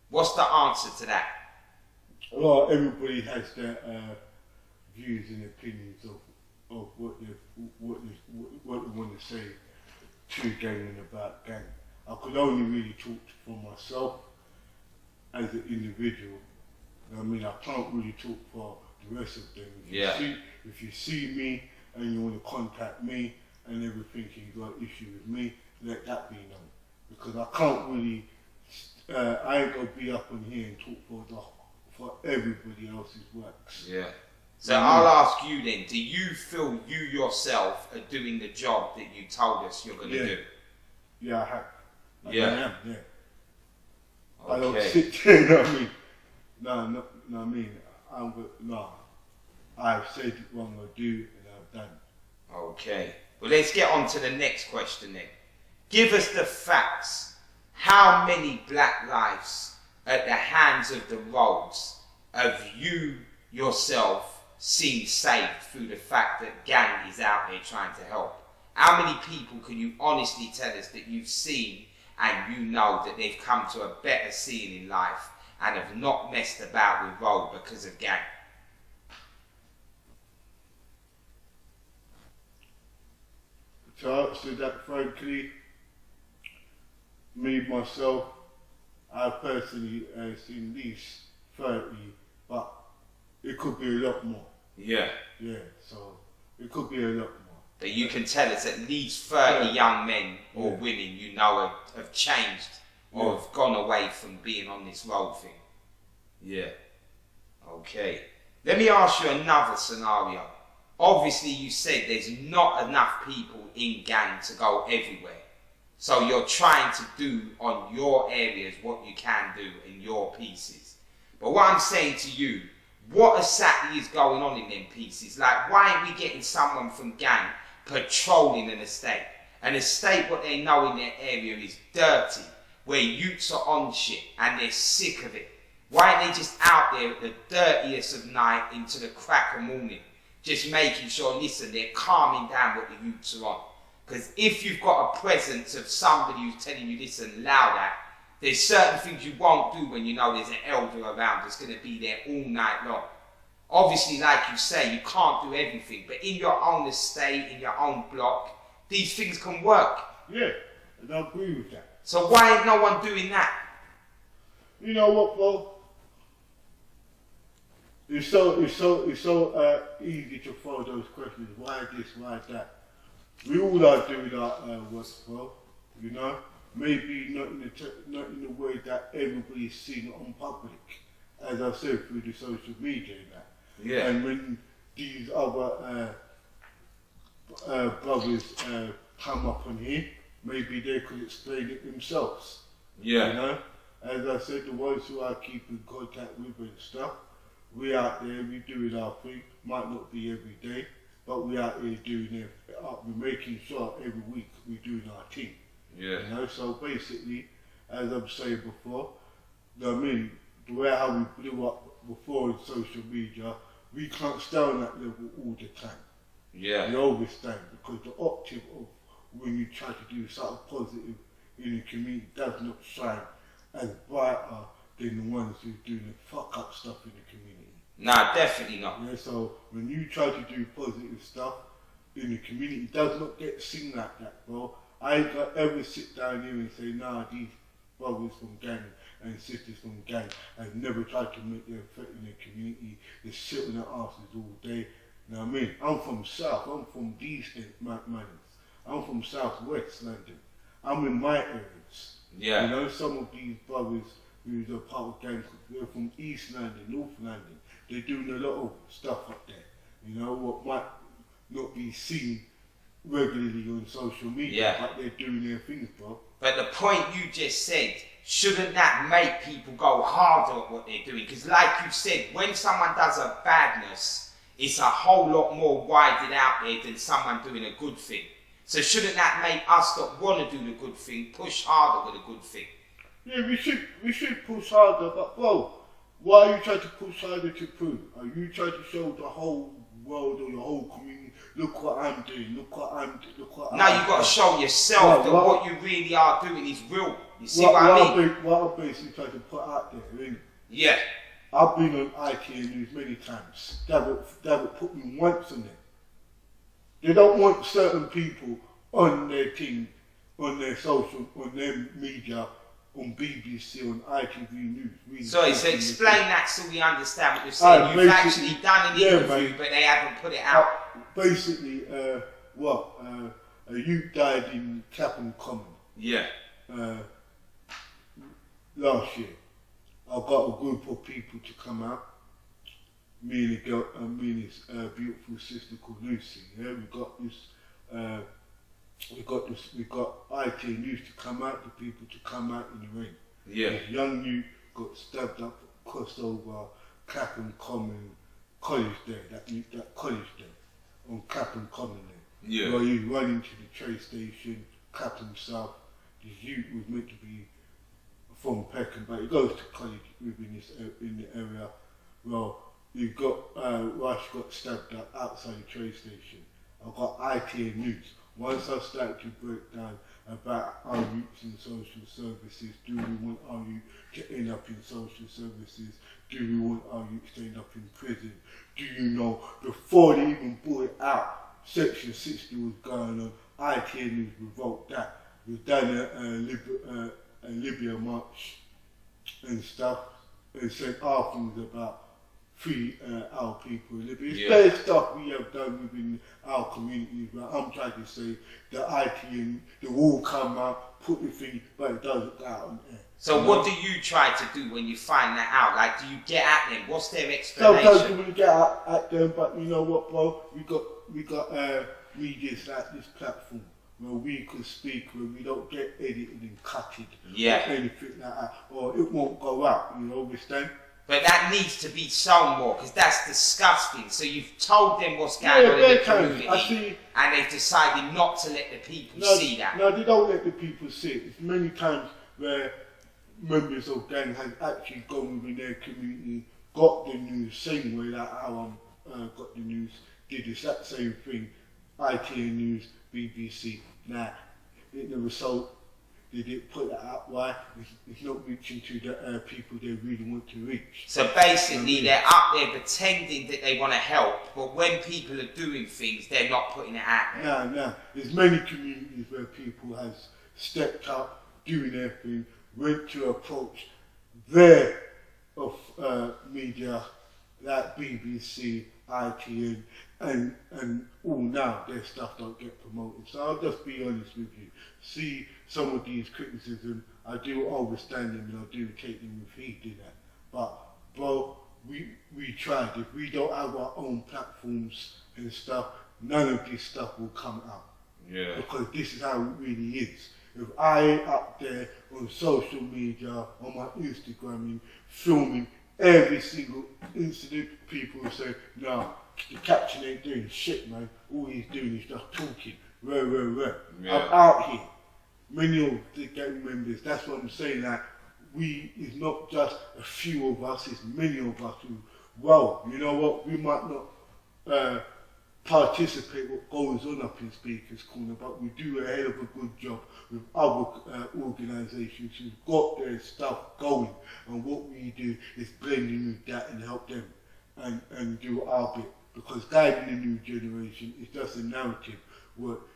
What's the answer to that? Well, everybody has their views and opinions of what they want to say to G.A.N.G. and about G.A.N.G. I could only really talk for myself as an individual. I mean, I can't really talk for the rest of them. If you see me and you want to contact me and everything, you've got an issue with me, let that be known. Because I can't really, I ain't going to be up on here and talk for everybody else's works. Yeah. So I'll ask you then, do you feel you yourself are doing the job that you told us you're going to do? Yeah, I have. I am, yeah. Okay. I don't sit there, you know what I mean? No, I mean, I've said what I'm going to do and I've done. Okay. Well, let's get on to the next question then. Give us the facts. How many black lives at the hands of the ROADZ have you yourself seen saved through the fact that G.A.N.G. is out there trying to help? How many people can you honestly tell us that you've seen and you know that they've come to a better scene in life and have not messed about with road because of G.A.N.G.? To answer that frankly, me, myself, I've personally seen at least 30, but it could be a lot more. Yeah. Yeah, so it could be a lot more. That you can tell us at least 30 young men or women you know have changed or have gone away from being on this road thing. Yeah. Okay. Let me ask you another scenario. Obviously you said there's not enough people in G.A.N.G. to go everywhere. So you're trying to do on your areas what you can do in your pieces. But what I'm saying to you, what exactly is going on in them pieces? Like, why aren't we getting someone from G.A.N.G. patrolling an estate? An estate, what they know in their area is dirty, where youths are on shit and they're sick of it. Why aren't they just out there at the dirtiest of night into the crack of morning, just making sure, listen, they're calming down what the youths are on? Because if you've got a presence of somebody who's telling you, listen, allow that, there's certain things you won't do when you know there's an elder around that's going to be there all night long. Obviously, like you say, you can't do everything, but in your own estate, in your own block, these things can work. Yeah, and I agree with that. So why ain't no one doing that? You know what, bro? It's so easy to throw those questions. Why this? Why that? We all are doing our work, bro. You know, maybe not in the way that everybody's seeing it on public, as I said, through the social media and that. Yeah. And when these other brothers come up on here, maybe they could explain it themselves. Yeah. You know? As I said, the ones who I keep in contact with and stuff, we out there, we doing our thing. Might not be every day, but we out here doing it. We're making sure every week we're doing our thing. Yeah. You know, so basically, as I'm saying before, you know what I mean, the way how we blew up before in social media, we can't stay on that level all the time. Yeah. We always stand, because the octave of when you try to do something positive in the community does not shine as brighter than the ones who do the fuck up stuff in the community. Nah, definitely not. Yeah, so when you try to do positive stuff in the community, it does not get seen like that, bro. I ain't gonna ever sit down here and say, nah, these brothers from gang and sisters from gang have never tried to make their effect in the community. They sit on their asses all day. You know what I mean? I'm from South, I'm from these manners. I'm from Southwest London. I'm in my areas. Yeah. You know, some of these brothers who are part of gangs, they're from East London, North London. They're doing a lot of stuff up there. You know, what might not be seen regularly on social media, but they're doing their things, bro. But the point you just said, shouldn't that make people go harder at what they're doing? Because like you said, when someone does a badness, it's a whole lot more wided out there than someone doing a good thing. So shouldn't that make us that want to do the good thing push harder with a good thing? Yeah, we should push harder, but bro, what are you trying to push harder to prove? Are you trying to show the whole world or the whole community, look what I'm doing, look what I'm doing? Now you've got to show yourself that what you really are doing is real. You see what I mean? What I'm basically trying to put out there, innit? Yeah. I've been on ITN News many times. They haven't put me once on there. They don't want certain people on their team, on their social, on their media, on BBC, on ITV News. Really. Sorry, so explain that so we understand what you're saying. You've actually done an interview, but they haven't put it out. Basically, a youth died in Clapham Common. Yeah. Last year. I got a group of people to come out. Me and a girl, me and his beautiful sister called Lucy. Yeah, we got IT News to come out, the people to come out in the rain. Yeah. This young youth got stabbed up, crossed over Clapham Common College there, that college there, on Clapham Common there. Yeah. Where you run into the train station, Clapham South. This youth was meant to be from Peckham, but he goes to college within in the area. Well, you got Rush got stabbed up outside the train station. I got ITN News. Once I started to break down about our youths in social services, do we want our youth to end up in social services? Do we want our youth to end up in prison? Do you know, before they even brought it out, Section 60 was going on, ITN News revoked that. We've done a Libya march and stuff, and said our things about free our people in Libya. It's better stuff we have done within our communities, but I'm trying to say the ITN, they will come out, put the thing, but it doesn't go out on air. So what do you try to do when you find that out? Like, do you get at them? What's their explanation? Sometimes we get at them, but you know what, bro? We got medias like this platform where we can speak, where we don't get edited and cutted or anything like that, or it won't go out, you know, understand? But that needs to be shown more, because that's disgusting. So you've told them what's going on in the community, and they've decided not to let the people see that. No, they don't let the people see it. It's many times where members of gang have actually gone within their community, got the news, same way that how got the news, did the exact same thing, ITN News, BBC. Nah, it never sold. They didn't put that out. Why? It's not reaching to the people they really want to reach. So basically, they're up there pretending that they want to help, but when people are doing things, they're not putting it out there. No. There's many communities where people have stepped up, doing their thing, went to approach their media, like BBC, ITN, and all now their stuff don't get promoted. So I'll just be honest with you. See some of these criticism, I do understand them and I do take them with heed in that. But bro, we tried. If we don't have our own platforms and stuff, none of this stuff will come out. Yeah. Because this is how it really is. if I ain't up there on social media, on my Instagram, filming every single incident, people will say, no, the captain ain't doing shit, man. All he's doing is just talking. Yeah. I'm out here. Many of the gang members, that's what I'm saying, that it's not just a few of us, it's many of us who, well, you know what, we might not participate what goes on up in Speakers Corner, but we do a hell of a good job with other organisations who've got their stuff going, and what we do is blend in with that and help them and do our bit, because guiding the new generation is just a narrative.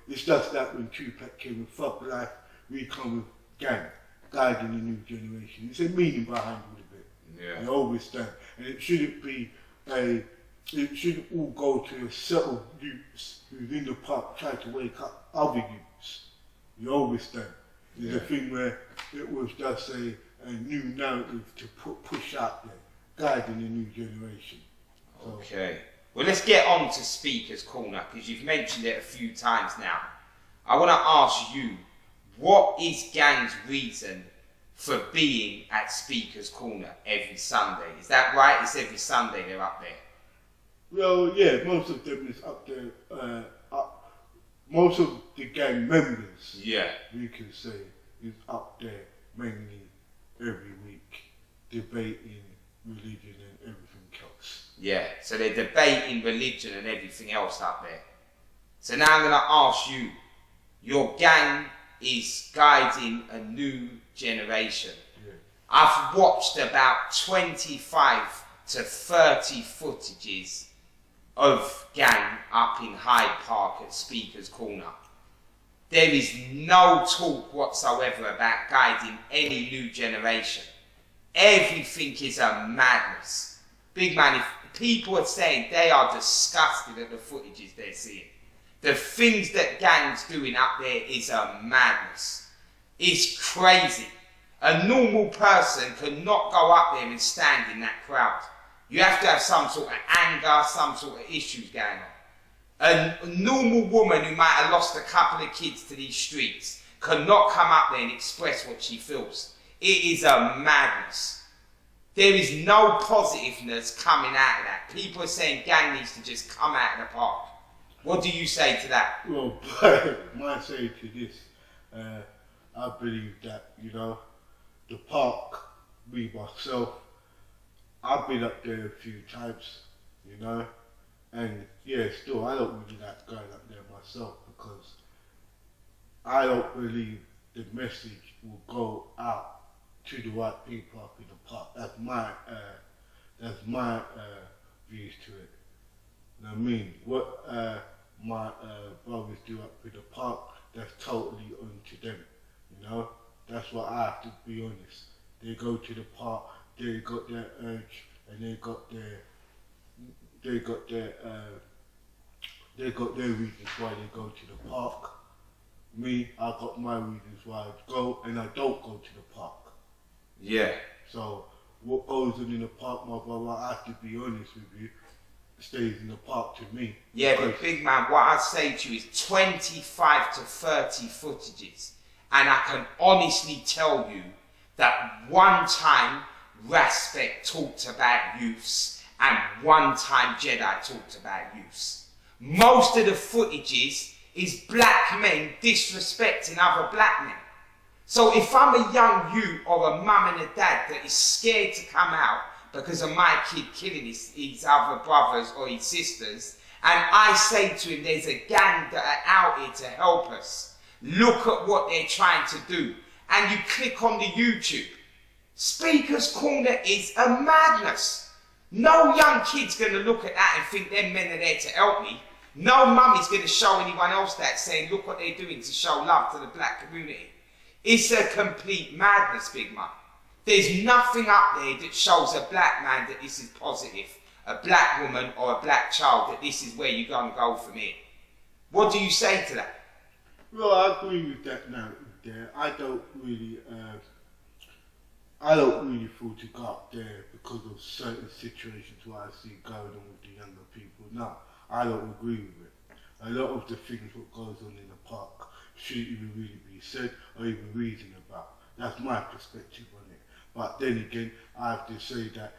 It's just that when Tupac came with Fuck Life, we come with gang, guiding the new generation. It's a meaning behind all of it. Yeah. You always stand, and it shouldn't be it shouldn't all go to a set of youths who's in the park trying to wake up other youths. You always stand. There's a thing where it was just a new narrative to push out there, guiding the new generation. So, okay. Well, let's get on to Speakers Corner, because you've mentioned it a few times now. I want to ask you, what is G.A.N.G's reason for being at Speakers Corner every Sunday? Is that right? It's every Sunday they're up there. well, yeah, most of them is up there. Most of the gang members, we can say, is up there mainly every week, debating religion and everything else. Yeah, so they're debating religion and everything else up there. So now I'm going to ask you, your gang is guiding a new generation. Yeah. I've watched about 25 to 30 footages of gang up in Hyde Park at Speakers Corner. There is no talk whatsoever about guiding any new generation. Everything is a madness. Big man, if people are saying they are disgusted at the footages they're seeing. The things that G.A.N.G's doing up there is a madness. It's crazy. A normal person cannot go up there and stand in that crowd. You have to have some sort of anger, some sort of issues going on. A normal woman who might have lost a couple of kids to these streets cannot come up there and express what she feels. It is a madness. There is no positiveness coming out of that. People are saying G.A.N.G needs to just come out of the park. What do you say to that? Well, my say to this, I believe that, you know, the park, me, myself, I've been up there a few times, you know, and yeah, still, I don't really like going up there myself, because I don't believe the message will go out to the right people up in the park. That's my views to it. You know what I mean? What my brothers do up in the park, that's totally on to them, you know? That's what I have to be honest. They go to the park, they got their urge, and they got their reasons why they go to the park. Me, I got my reasons why I go, and I don't go to the park. Yeah. So what goes on in the park, my brother, I have to be honest with you, stays in the park to me. Yeah, but big man, what I say to you is 25 to 30 footages. And I can honestly tell you that one time REGUARDS talked about youths and one time Jedi talked about youths. Most of the footages is black men disrespecting other black men. So if I'm a young youth or a mum and a dad that is scared to come out because of my kid killing his other brothers or his sisters, and I say to him, there's a gang that are out here to help us, look at what they're trying to do, and you click on the YouTube, Speakers Corner is a madness. No young kid's going to look at that and think them men are there to help me. No mummy's going to show anyone else that, saying look what they're doing to show love to the black community. It's a complete madness, big man. There's nothing up there that shows a black man that this is positive, a black woman or a black child that this is where you're going to go from here. What do you say to that? Well, I agree with that narrative there. I don't really feel to go up there because of certain situations where I see going on with the younger people. No, I don't agree with it. A lot of the things what goes on in the park shouldn't even really be said or even reasoned about. That's my perspective on it. But then again, I have to say that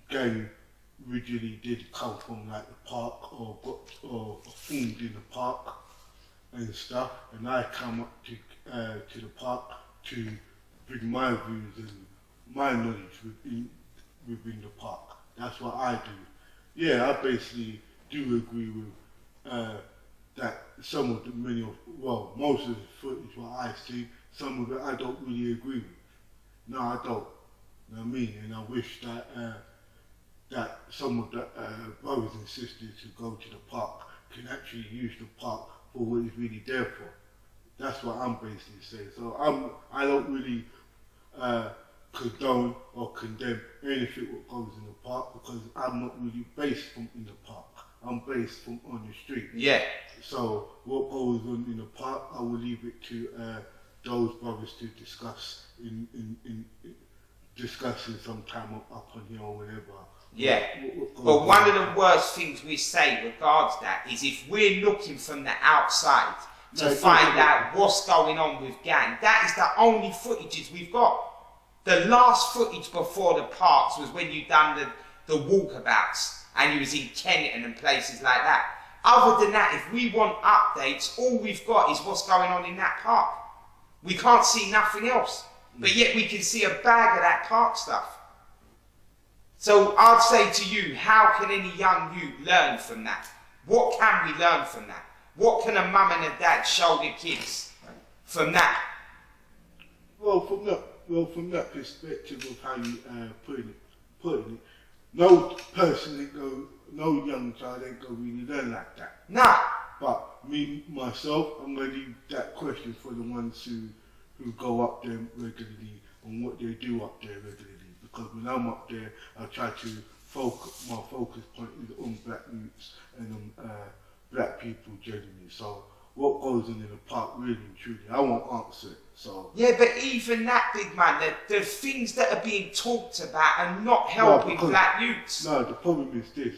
gang originally did come from like the park or formed in the park and stuff, and I come up to the park to bring my views and my knowledge within the park. That's what I do. Yeah, I basically do agree with that some of the most of the footage what I see, some of it I don't really agree with. No, I don't. You know what I mean? And I wish that that some of the brothers and sisters who go to the park can actually use the park for what it's really there for. That's what I'm basically saying. So I don't really condone or condemn anything what goes in the park because I'm not really based from in the park. I'm based from on the street. Yeah. So what goes on in the park, I will leave it to those brothers to discuss in discussing sometime up on here or whenever. Yeah. But one of the worst things we say regards that is if we're looking from the outside to find out what's going on with gang, that is the only footages we've got. The last footage before the parks was when you done the walkabouts and you was in Kennington and places like that. Other than that, if we want updates, all we've got is what's going on in that park. We can't see nothing else. But yet we can see a bag of that park stuff. So I'd say to you, how can any young youth learn from that? What can we learn from that? What can a mum and a dad show their kids from that? Well, from that perspective of how you putting it, no person no young child ain't gonna really learn like that. Nah. But me myself, I'm gonna leave that question for the ones who go up there regularly and what they do up there regularly. Because when I'm up there, I try to focus. My focus point is on black youths and on black people generally. So what goes on in the park, really and truly, I won't answer it. So yeah, but even that, big man, the things that are being talked about are not helping black youths. No, the problem is this: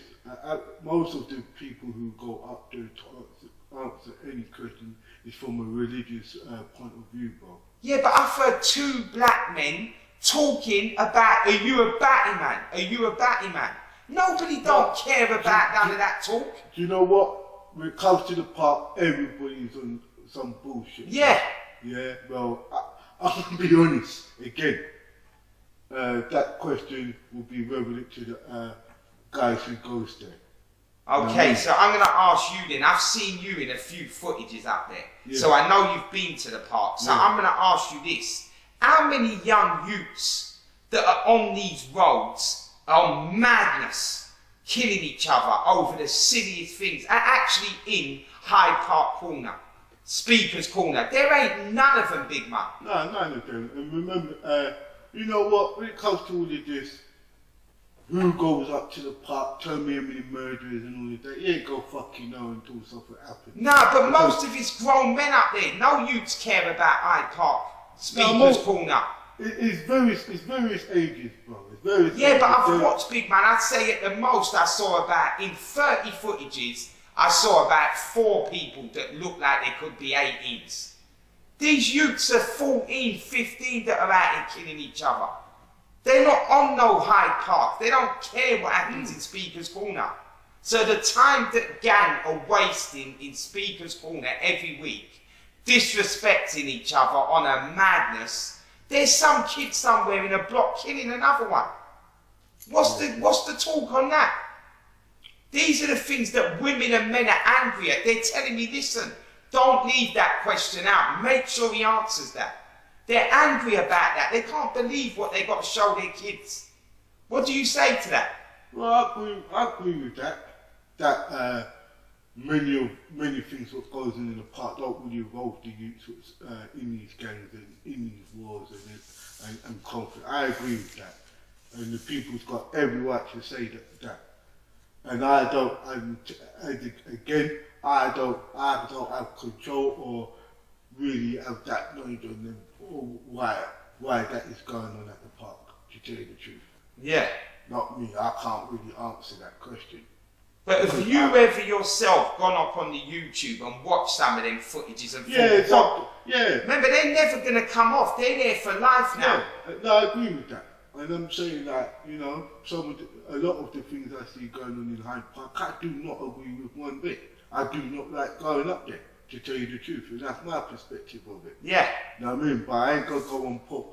most of the people who go up there to answer any question is from a religious point of view, bro. Yeah, but I've heard two black men talking about, are you a batty man? Are you a batty man? Nobody don't care about none of that talk. Do you know what? When it comes to the park, everybody's on some bullshit. Yeah. Right? Yeah, well, I can be honest, again, that question will be relevant to the guys who goes there. Okay, so I'm going to ask you then, I've seen you in a few footages up there, so I know you've been to the park, so I'm going to ask you this. How many young youths that are on these roads are on madness, killing each other over the silliest things, are actually in Hyde Park Corner, Speaker's Corner? There ain't none of them, big man. No, none of them. And remember, you know what, when it comes to all of this, who goes up to the park, tell me how many murderers and all of that, you ain't go fucking know until something happens. Nah, but most of it's grown men up there. No youths care about Hyde Park, Speaker's Corner. It's various ages, bro. It's various yeah, ages. but I've watched, big man, I'd say at the most I saw about, in 30 footages, I saw about 4 people that look like they could be 18s. These youths are 14, 15 that are out here killing each other. They're not on no Hyde Park. They don't care what happens in Speaker's Corner. So the time that gang are wasting in Speaker's Corner every week, disrespecting each other on a madness, there's some kid somewhere in a block killing another one. What's the talk on that? These are the things that women and men are angry at. They're telling me, listen, don't leave that question out. Make sure he answers that. They're angry about that. They can't believe what they got to show their kids. What do you say to that? Well, I agree with that. That many things what goes on in the park don't really involve the youths in these gangs and in these wars and conflict. I agree with that. And the people's got every right to say that. And I don't have control or really have that knowledge on them or why that is going on at the park, to tell you the truth. Yeah. Not me, I can't really answer that question. But have you ever yourself gone up on the YouTube and watched some of them footages and remember, they're never going to come off. They're there for life now. Yeah, no, I agree with that. And I'm saying that, you know, a lot of the things I see going on in Hyde Park, I do not agree with one bit. I do not like going up there, to tell you the truth. And that's my perspective of it. Yeah. You know what I mean? But I ain't going to go and put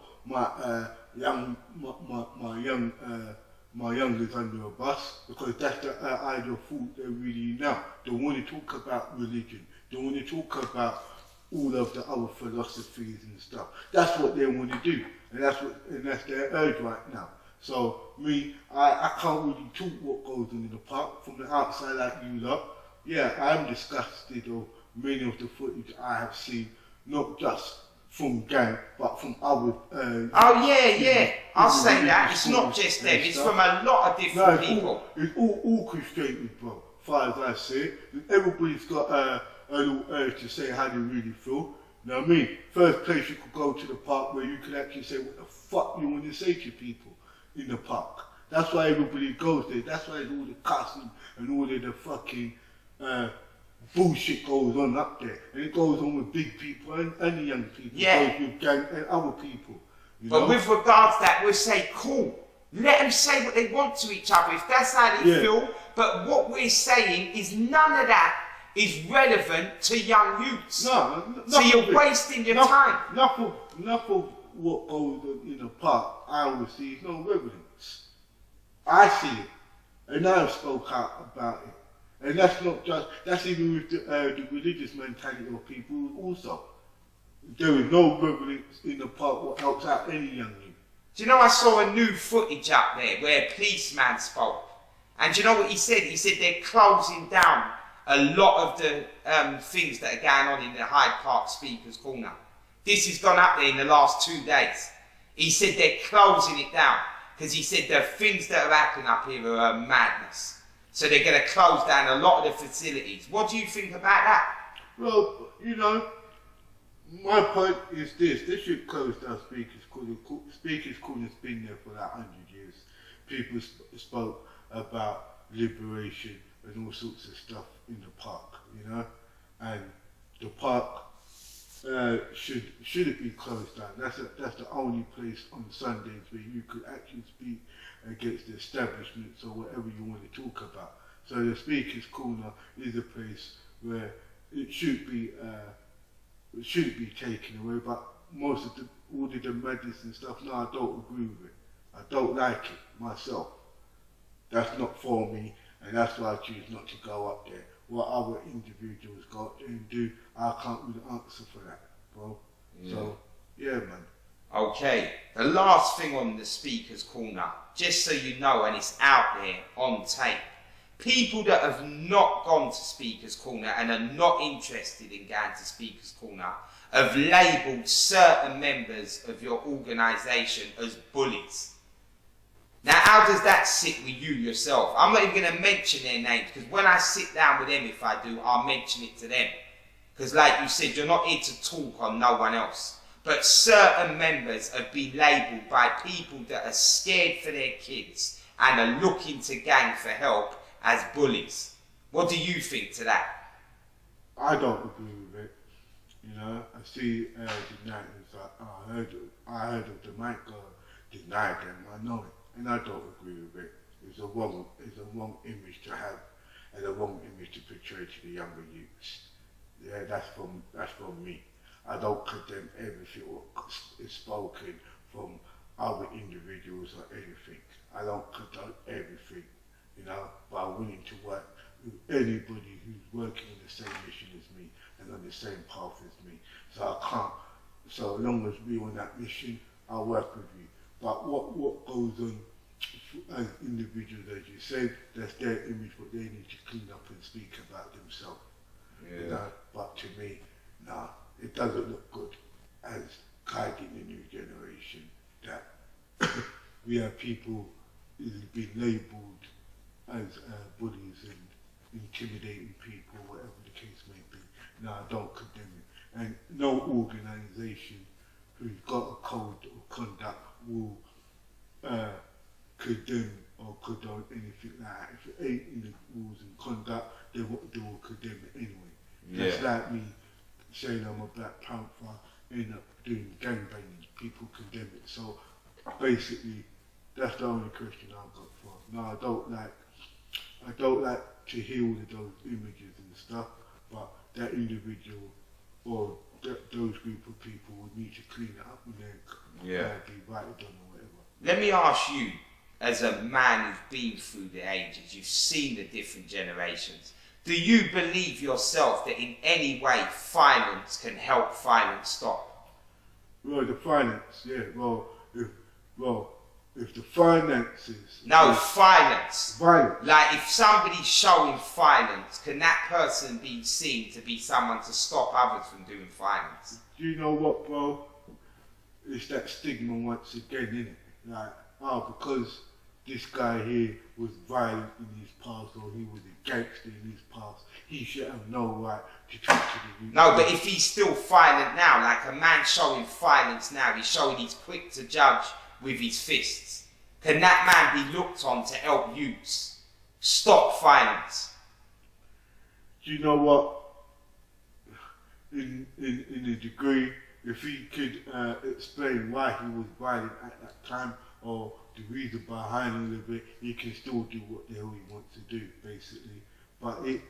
my youngers under a bus, because that's the ideal thought they really know. They want to talk about religion. They want to talk about all of the other philosophies and stuff. That's what they want to do, and that's their urge right now. So me, I can't really talk what goes on in the park from the outside like you lot. Yeah, I'm disgusted of many of the footage I have seen, not just from gang, but from other. I'll say that. It's not just them. It's from a lot of different people. It's all orchestrated, bro. As far as I see it, everybody's got a little urge to say how they really feel. You know what I mean? First place you could go to the park where you could actually say what the fuck you want to say to people in the park. That's why everybody goes there. That's why all the cussing and all of the fucking bullshit goes on up there. And it goes on with big people and the young people. Yeah. It goes with gang and other people. But with regards to that, we'll say, cool. Let them say what they want to each other if that's how they feel. But what we're saying is none of that is relevant to young youths. No, so you're wasting your time. Enough of what goes on in the park, I always see is no relevance. I see it, and I've spoke out about it. And that's not just, that's even with the religious mentality of people also. There is no relevance in the park what helps out any young youth. Do you know, I saw a new footage up there where a policeman spoke. And do you know what he said? He said they're closing down a lot of the things that are going on in the Hyde Park Speakers Corner. This has gone up there in the last 2 days. He said they're closing it down because he said the things that are happening up here are madness. So they're going to close down a lot of the facilities. What do you think about that? Well, you know, my point is this. They should close down Speakers Corner. Speakers Corner's been there for like 100 years. People spoke about liberation and all sorts of stuff in the park, you know? And the park shouldn't be closed down. That's the only place on Sundays where you could actually speak against the establishments or whatever you want to talk about. So the Speakers Corner is a place where it should be taken away, but most of all of the madness and stuff, no, I don't agree with it. I don't like it myself. That's not for me, and that's why I choose not to go up there. What other individuals go up there and do, I can't really answer for that, bro. Yeah. So, yeah, man. Okay, the last thing on the Speakers Corner, just so you know, and it's out there on tape, people that have not gone to Speakers Corner and are not interested in going to Speakers Corner have labelled certain members of your organisation as bullies. Now, how does that sit with you yourself? I'm not even going to mention their names, because when I sit down with them, if I do, I'll mention it to them. Because like you said, you're not here to talk on no one else. But certain members have been labelled by people that are scared for their kids and are looking to gang for help as bullies. What do you think to that? I don't agree with it. You know, I see the night, it's like, I heard of the mic deny them, I know it. And I don't agree with it. It's a wrong image to have, and a wrong image to portray to the younger youths. Yeah, that's from me. I don't condemn everything or is spoken from other individuals or anything. I don't condone everything, you know, but I'm willing to work with anybody who's working on the same mission as me and on the same path as me. So as long as we're on that mission, I'll work with you. But what goes on as individuals, as you said, that's their image, but they need to clean up and speak about themselves. Yeah. You know? But to me, nah, it doesn't look good as guiding the new generation that we have people who've been labelled as bullies and intimidating people, whatever the case may be. No, I don't condemn it. And no organisation who's got a code of conduct will condemn or condone anything like that. If it ain't in the rules and conduct, then what they will condemn it anyway. Yeah. That's like me saying I'm a Black Panther, end up doing gangbanging. People condemn it. So basically, that's the only question I've got for. No, I don't like to hear all of those images and stuff, but that individual or those group of people would need to clean it up and then be righted on or whatever. Let me ask you, as a man who's been through the ages, you've seen the different generations, do you believe yourself that in any way violence can help violence stop? Well, the finance, yeah. If the finances... No, violence. Violence. Like, if somebody's showing violence, can that person be seen to be someone to stop others from doing violence? Do you know what, bro? It's that stigma once again, innit? Like, because this guy here was violent in his past, or he was a gangster in his past, he should have no right to talk to the youth. No, but if he's still violent now, like a man showing violence now, he's showing he's quick to judge with his fists. Can that man be looked on to help youths stop violence? Do you know what? In a degree, if he could explain why he was violent at that time, or the reason behind all of it, he can still do what the hell he wants to do, basically. But they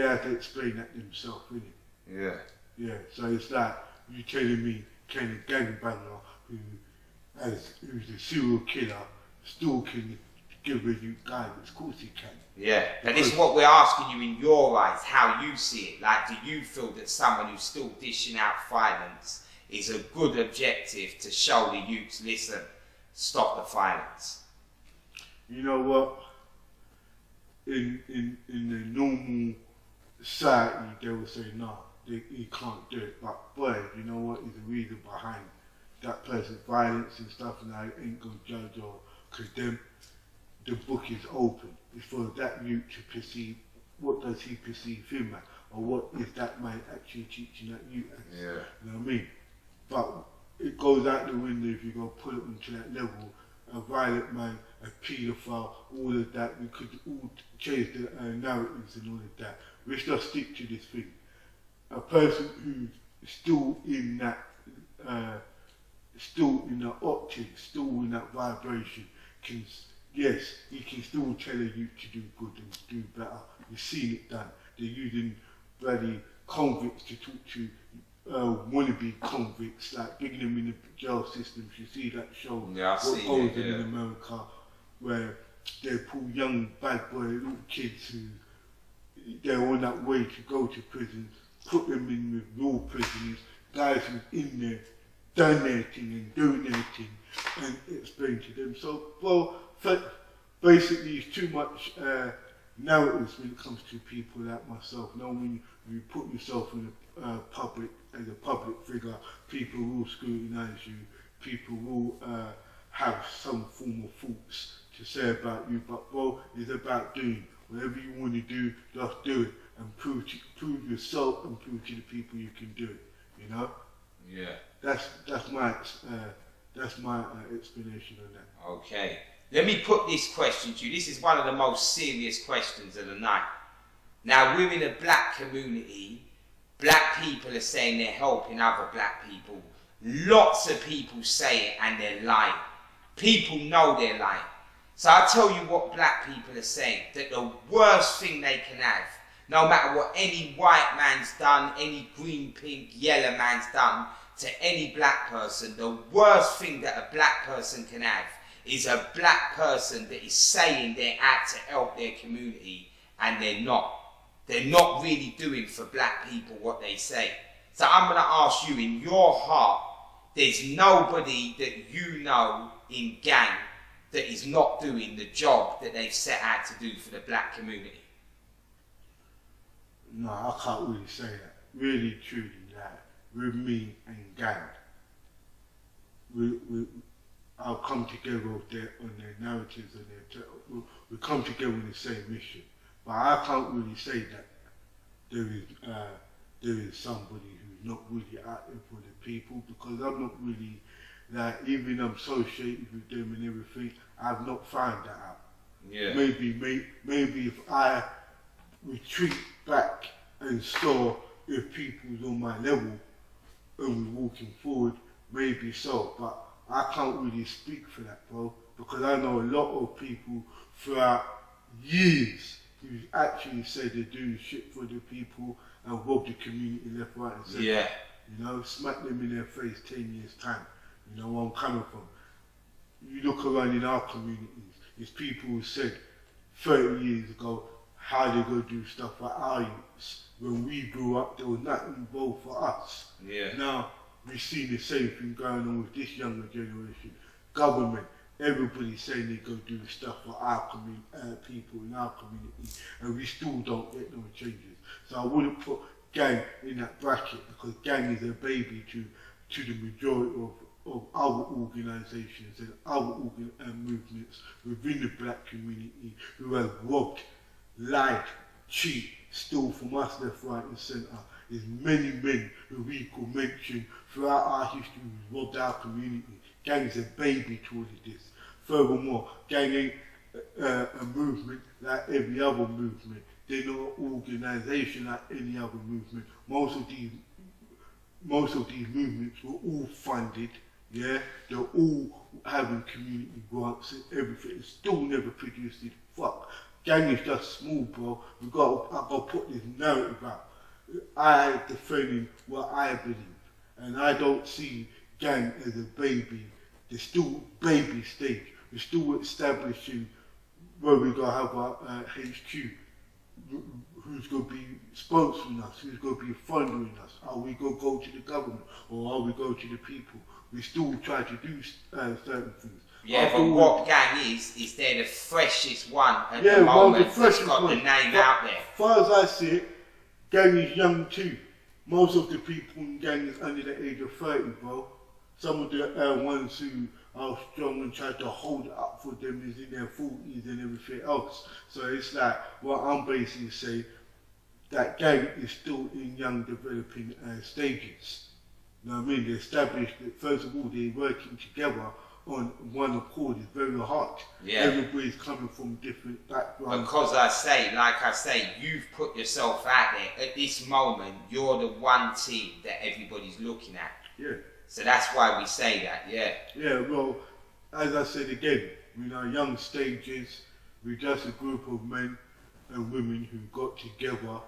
have to explain that themselves, innit? Yeah. Yeah, so it's like you telling me, can a gangbanger who's a serial killer still can give a youth guidance? Of course he can. Yeah, but this is what we're asking you in your eyes, how you see it. Like, do you feel that someone who's still dishing out violence is a good objective to show the youths, listen, stop the violence? You know what? In the normal society, they will say, no, he can't do it. But boy, you know what? There's a reason behind that person's violence and stuff, and I ain't gonna judge or condemn. The book is open. It's for that youth to perceive, what does he perceive him at, or what is that man actually teaching that youth at. Yeah. You know what I mean? But it goes out the window if you go put it onto that level. A violent man, a paedophile, all of that. We could all change the narratives and all of that. Let's just stick to this thing. A person who's still in that, octave, still in that vibration, can, yes, he can still tell a youth to do good and do better. You've seen it done. They're using bloody convicts to talk to wannabe convicts, like bringing them in the jail systems. You see that show, What Goes in America, where they pull young bad boy little kids who they're on that way to go to prison, put them in with real prisoners, guys who's in there donating and donating, and explain to them. So, well, basically it's too much narratives when it comes to people like myself. Now when you put yourself in a public, as a public figure, people will scrutinise you, people will have some form of thoughts to say about you, but well, it's about doing whatever you want to do, just do it, and prove yourself and prove to the people you can do it, you know? Yeah. That's my explanation on that. Okay. Let me put this question to you. This is one of the most serious questions of the night. Now, we're in a black community. Black people are saying they're helping other black people. Lots of people say it and they're lying. People know they're lying. So I'll tell you what black people are saying, that the worst thing they can have, no matter what any white man's done, any green, pink, yellow man's done to any black person, the worst thing that a black person can have is a black person that is saying they're out to help their community and they're not. They're not really doing for black people what they say. So I'm going to ask you, in your heart, there's nobody that you know in G.A.N.G. that is not doing the job that they've set out to do for the black community? No, I can't really say that. Really, truly, like, with me and G.A.N.G., I'll come together on their narratives and we come together in the same mission. But I can't really say that there is somebody who's not really out there for the people, because I'm not really, like, even I'm associated with them and everything, I've not found that out. Yeah. Maybe if I retreat back and saw if people was on my level and we're walking forward, maybe so, but I can't really speak for that, bro, because I know a lot of people throughout years who actually say they're doing shit for the people and rob the community left, right and centre. Yeah. You know, smack them in their face 10 years time. You know where I'm coming from. You look around in our communities, there's people who said 30 years ago how they go do stuff for our youths. When we grew up, there was nothing involved for us. Yeah. Now, we've seen the same thing going on with this younger generation. Government, everybody's saying they go do stuff for our people in our community, and we still don't get no changes. So I wouldn't put gang in that bracket, because gang is a baby to the majority of other organisations and other movements within the black community who have robbed, lied, cheat, stole from us left, right and centre. There's many men who we could mention throughout our history who robbed our community. Gang is a baby to all of this. Furthermore, gang ain't a movement like every other movement. They're not an organisation like any other movement. Most of these movements were all funded, yeah? They're all having community grants and everything. It's still never produced it. Fuck. Gang is just small, bro. I've got to put this narrative out. I defending what I believe. And I don't see gang as a baby. They're still baby stage. We're still establishing where we're going to have our HQ. Who's going to be sponsoring us? Who's going to be funding us? Are we going to go to the government, or are we going to the people? We still try to do certain things. Yeah, but what gang is they're the freshest one at the moment that's got the name out there. As far as I see it, gang is young too. Most of the people in gang is under the age of 30, bro. Some of the ones who are strong and try to hold it up for them is in their 40s and everything else. So it's like, what I'm basically saying, that gang is still in young developing stages. You know what I mean? They established that, first of all, they're working together on one accord. It's very hard. Yeah. Everybody's coming from different backgrounds. Because like I say, you've put yourself out there. At this moment, you're the one team that everybody's looking at. Yeah. So that's why we say that, yeah. Yeah, well, as I said again, we're in our young stages. We're just a group of men and women who got together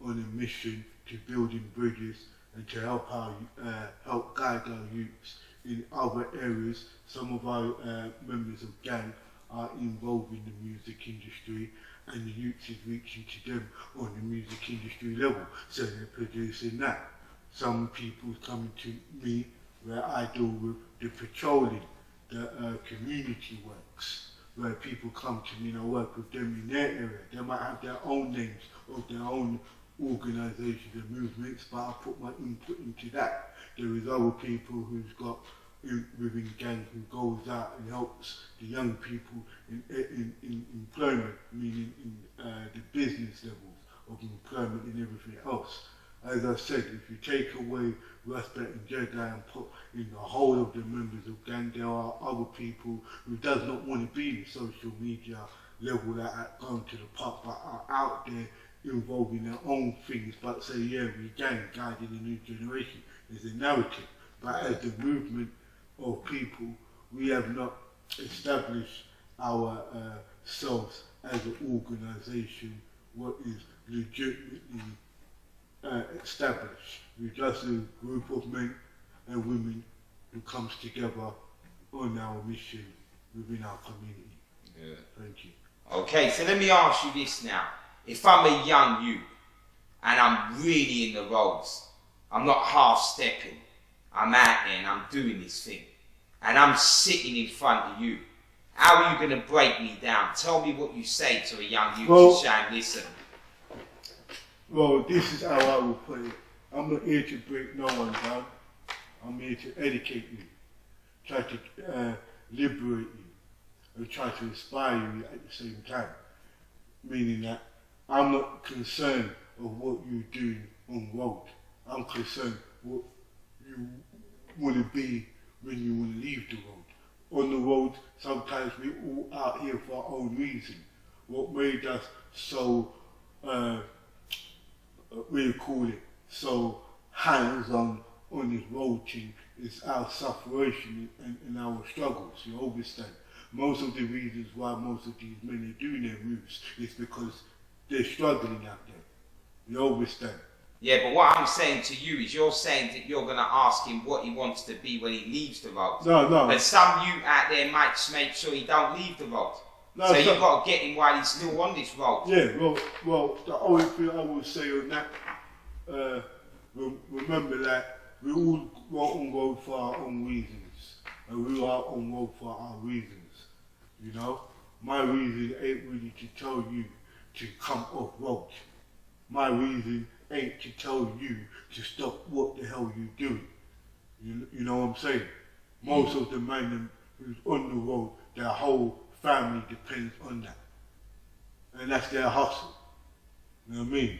on a mission to building bridges and to help help guide our youths in other areas. Some of our members of gang are involved in the music industry, and the youth is reaching to them on the music industry level, so they're producing that. Some people coming to me where I deal with the patrolling, the community works, where people come to me and I work with them in their area. They might have their own names of their own organisations and movements, but I put my input into that. There is other people who's got within gang who goes out and helps the young people in employment, meaning in the business levels of employment and everything else. As I said, if you take away REGUARDS and G.A.N.G.Youth and put in the whole of the members of gang, there are other people who does not want to be in the social media level that are going to the pub, but are out there involved in their own things, but say, yeah, we gang guiding the new generation. There's a narrative, but as the movement of people, we have not established ourselves as an organisation what is legitimately established. We're just a group of men and women who comes together on our mission within our community. Yeah. Thank you. Okay, so let me ask you this now. If I'm a young youth and I'm really in the roads, I'm not half-stepping, I'm out there and I'm doing this thing, and I'm sitting in front of you, how are you going to break me down? Tell me what you say to a young youth to shine, listen. Well, this is how I will put it. I'm not here to break no one down. I'm here to educate you, try to liberate you, and try to inspire you at the same time. Meaning that I'm not concerned of what you're doing on road. I'm concerned what you want to be when you want to leave the road, on the road, sometimes we're all out here for our own reason. What made us so, so hands-on on this road thing is our separation and our struggles, you understand? Most of the reasons why most of these men are doing their moves is because they're struggling out there, you understand? Yeah, but what I'm saying to you is you're saying that you're going to ask him what he wants to be when he leaves the road. No. But some youth out there might just make sure he don't leave the road. No, so you've got to get him while he's still on this road. Yeah, well, the only thing I will say on that, remember that we all were on road for our own reasons. And we are on road for our reasons, you know? My reason ain't really to tell you to come off road. My reason ain't to tell you to stop what the hell you doing. You know what I'm saying? Most of the men who's on the road, their whole family depends on that. And that's their hustle. You know what I mean?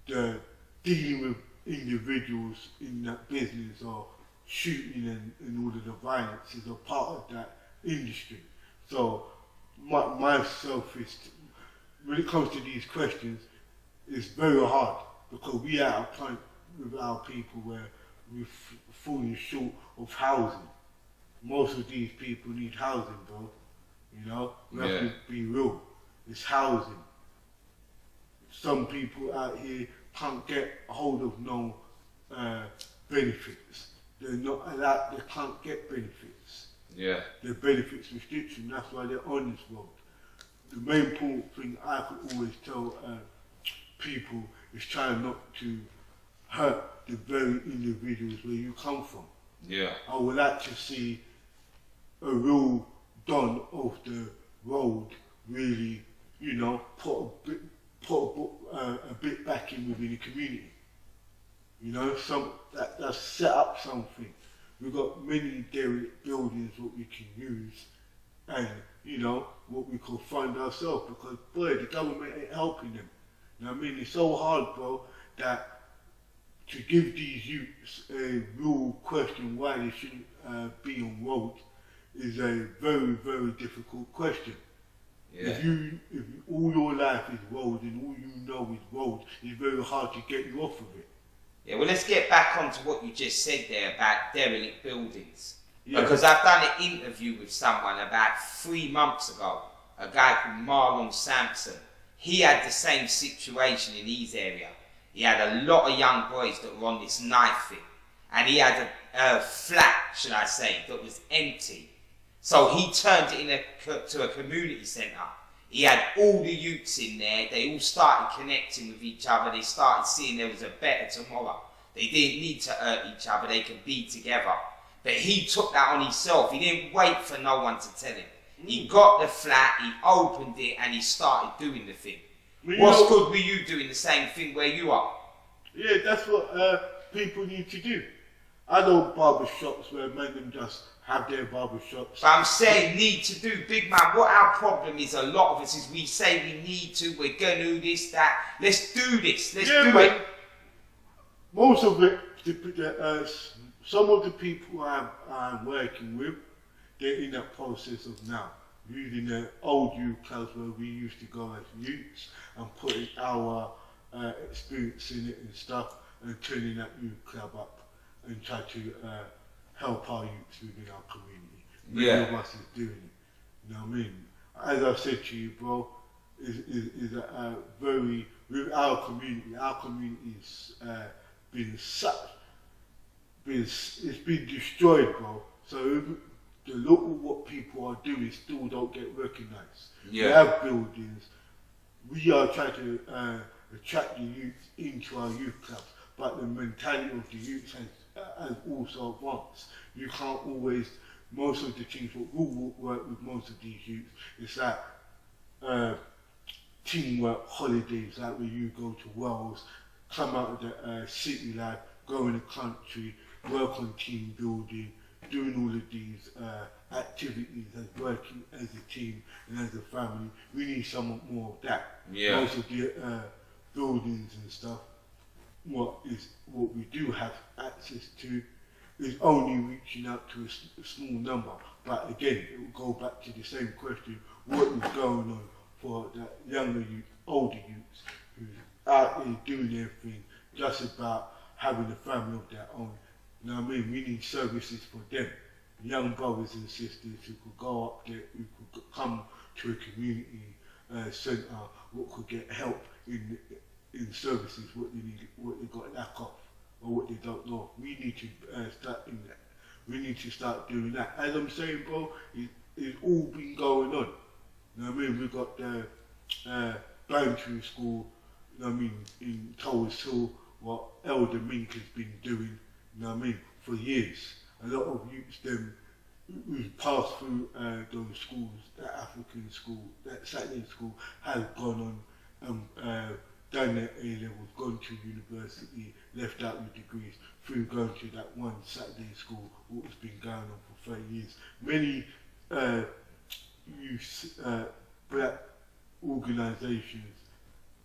The dealing with individuals in that business or shooting and all of the violence is a part of that industry. So myself is, when it comes to these questions, it's very hard because we are at a point with our people where we're falling short of housing. Most of these people need housing, bro. You know, we have to be real. It's housing. Some people out here can't get a hold of no benefits. They're not allowed, they can't get benefits. Yeah. They're benefits restriction, that's why they're on this road. The main important thing I could always tell people is trying not to hurt the very individuals where you come from. Yeah. I would like to see a real don of the road really, you know, put a bit back in within the community. You know, that's set up something. We've got many derelict buildings what we can use and, you know, what we could fund ourselves because, boy, the government ain't helping them. You know what I mean? It's so hard, bro, that to give these youths a real question why they shouldn't be on road is a very, very difficult question. Yeah. If all your life is road and all you know is road, it's very hard to get you off of it. Yeah, well, let's get back onto what you just said there about derelict buildings. Yeah. Because I've done an interview with someone about 3 months ago, a guy called Marlon Sampson. He had the same situation in his area. He had a lot of young boys that were on this knife thing. And he had a flat, should I say, that was empty. So he turned it into a community centre. He had all the youths in there. They all started connecting with each other. They started seeing there was a better tomorrow. They didn't need to hurt each other. They could be together. But he took that on himself. He didn't wait for no one to tell him. He got the flat, he opened it, and he started doing the thing. Well, what's good with you doing the same thing where you are? Yeah, that's what people need to do. I know barber shops where men them just have their barber shops. But I'm saying need to do, big man. What our problem is, a lot of us is we say we need to, we're gonna do this, that. Let's do this. Let's do it. Most of it, some of the people I'm working with, they're in that process of now using the old youth clubs where we used to go as youths and putting our experience in it and stuff and turning that youth club up and try to help our youths within our community. Many of us is doing it. You know what I mean? As I said to you, bro, is a very, with our community's it's been destroyed, bro. So the look at what people are doing still don't get recognised. Yeah. We have buildings. We are trying to attract the youth into our youth clubs, but the mentality of the youth has also advanced. You can't always, most of the things that will work with most of these youth is that teamwork holidays, like where you go to Wales, come out of the city life, go in the country, work on team building, doing all of these activities as working as a team and as a family. We need somewhat more of that. Yeah. Most of the buildings and stuff, what we do have access to is only reaching out to a small number. But again, it will go back to the same question: what is going on for that younger youth, older youths who's out here doing their thing, just about having a family of their own? You know what I mean? We need services for them, young brothers and sisters who could go up there, who could come to a community centre, what could get help in services, what they need, what they got lack of, or what they don't know. We need to start in that. We need to start doing that. As I'm saying, bro, it's all been going on. You know what I mean? We've got the Bantry School, you know what I mean, in Towers Hill, what Elder Mink has been doing, you know what I mean, for years. A lot of youths them who've passed through those schools, that African school, that Saturday school, have gone on and done their A-levels, gone to university, left out with degrees, through going to that one Saturday school, what has been going on for 30 years. Many youth, black organisations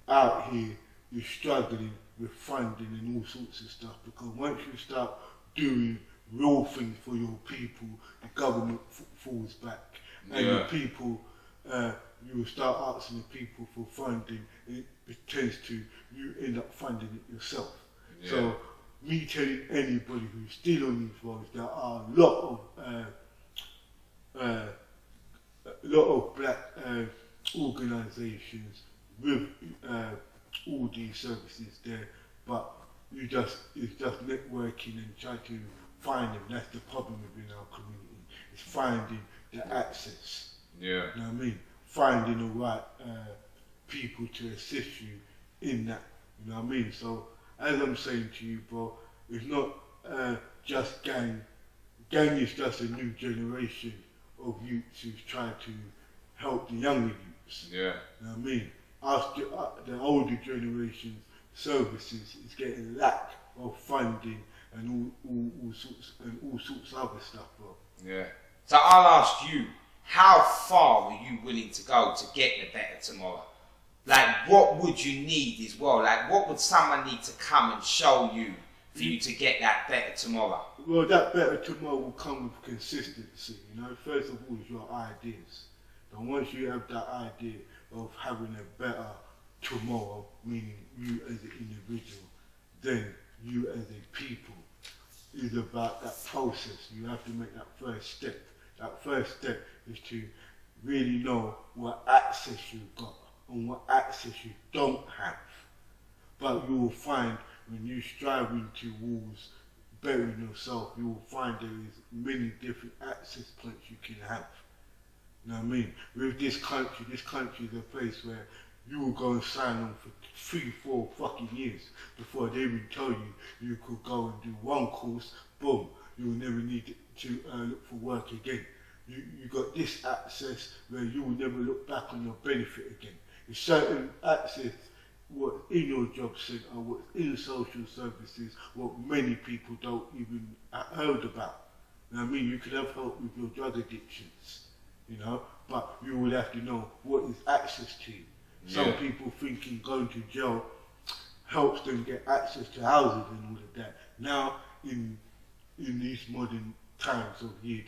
out here is struggling with funding and all sorts of stuff, because once you start doing real things for your people, the government falls back, and the people, you will start asking the people for funding, it tends to, you end up funding it yourself. Yeah. So, me telling anybody who's still on these roads, there are a lot of black organisations with all these services there, but it's just networking and trying to find them. That's the problem within our community. It's finding the access. Yeah. You know what I mean? Finding the right people to assist you in that. You know what I mean? So, as I'm saying to you, bro, it's not just gang. Gang is just a new generation of youths who's trying to help the younger youths. Yeah. You know what I mean? The older generation's services is getting lack of funding and all sorts of other stuff, bro. Yeah. So I'll ask you, how far are you willing to go to get the better tomorrow? Like, what would you need as well? Like, what would someone need to come and show you for you to get that better tomorrow? Well, that better tomorrow will come with consistency, you know. First of all, is your ideas. And once you have that idea of having a better tomorrow, meaning you as an individual, then you as a people, is about that process. You have to make that first step. That first step is to really know what access you've got and what access you don't have. But you will find when you striving towards bettering yourself, you will find there is many different access points you can have. You know what I mean? With this country is a place where you will go and sign on for 3-4 fucking years before they even tell you you could go and do one course, boom, you will never need to look for work again. You got this access where you will never look back on your benefit again. There's certain access, what's in your job centre, what's in social services, what many people don't even heard about. You know what I mean? You could have help with your drug addictions, you know, but you would have to know what is access to you. Some people thinking going to jail helps them get access to houses and all of that. Now, in these modern times of year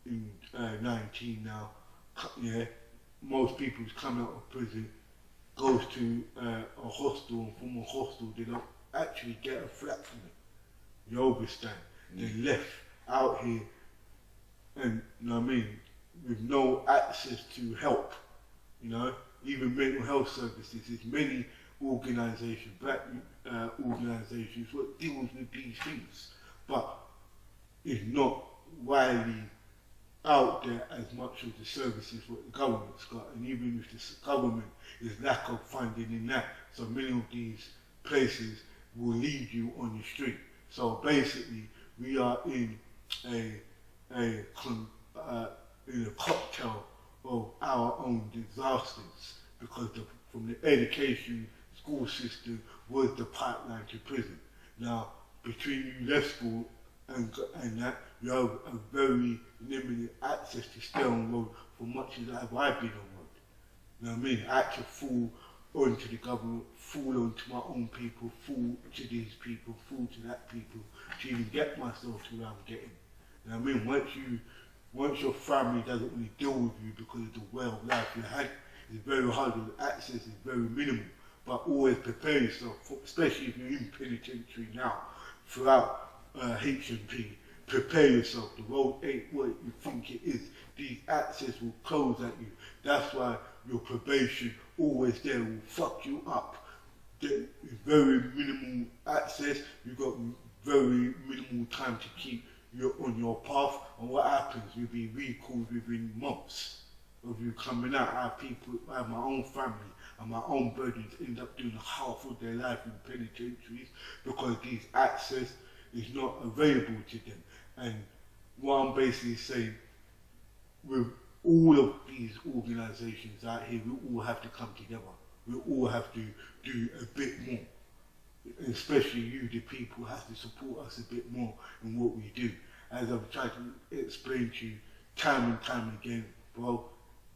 2019 now, yeah, most people who's come out of prison goes to a hostel, and from a hostel they don't actually get a flat from it. You understand? They're left out here, and you know what I mean, with no access to help, you know. Even mental health services, there's many organisations, black organisations, what deals with these things, but it's not widely out there as much of the services what the government's got, and even with the government, there's lack of funding in that, so many of these places will leave you on the street. So basically, we are in a cocktail of our own disasters, because from the education school system was the pipeline to prison. Now, between you left school and that, you have a very limited access to stay on road for much as I've been on road. You know what I mean? I had to fall onto the government, fall onto my own people, fall to these people, fall to that people, to even get myself to where I'm getting. You know what I mean? Once your family doesn't really deal with you because of the way of life you had, it's very hard, the access is very minimal. But always prepare yourself, especially if you're in penitentiary now, throughout H&P, prepare yourself. The road ain't what you think it is. These access will close at you. That's why your probation always there will fuck you up. There's very minimal access, you've got very minimal time to keep you on your path, and what happens, you'll be recalled within months of you coming out. I have my own family and my own burdens end up doing half of their life in penitentiaries because these access is not available to them. And what I'm basically saying, with all of these organisations out here, we all have to come together. We all have to do a bit more. And especially you, the people, have to support us a bit more in what we do. As I've tried to explain to you time and time again, bro,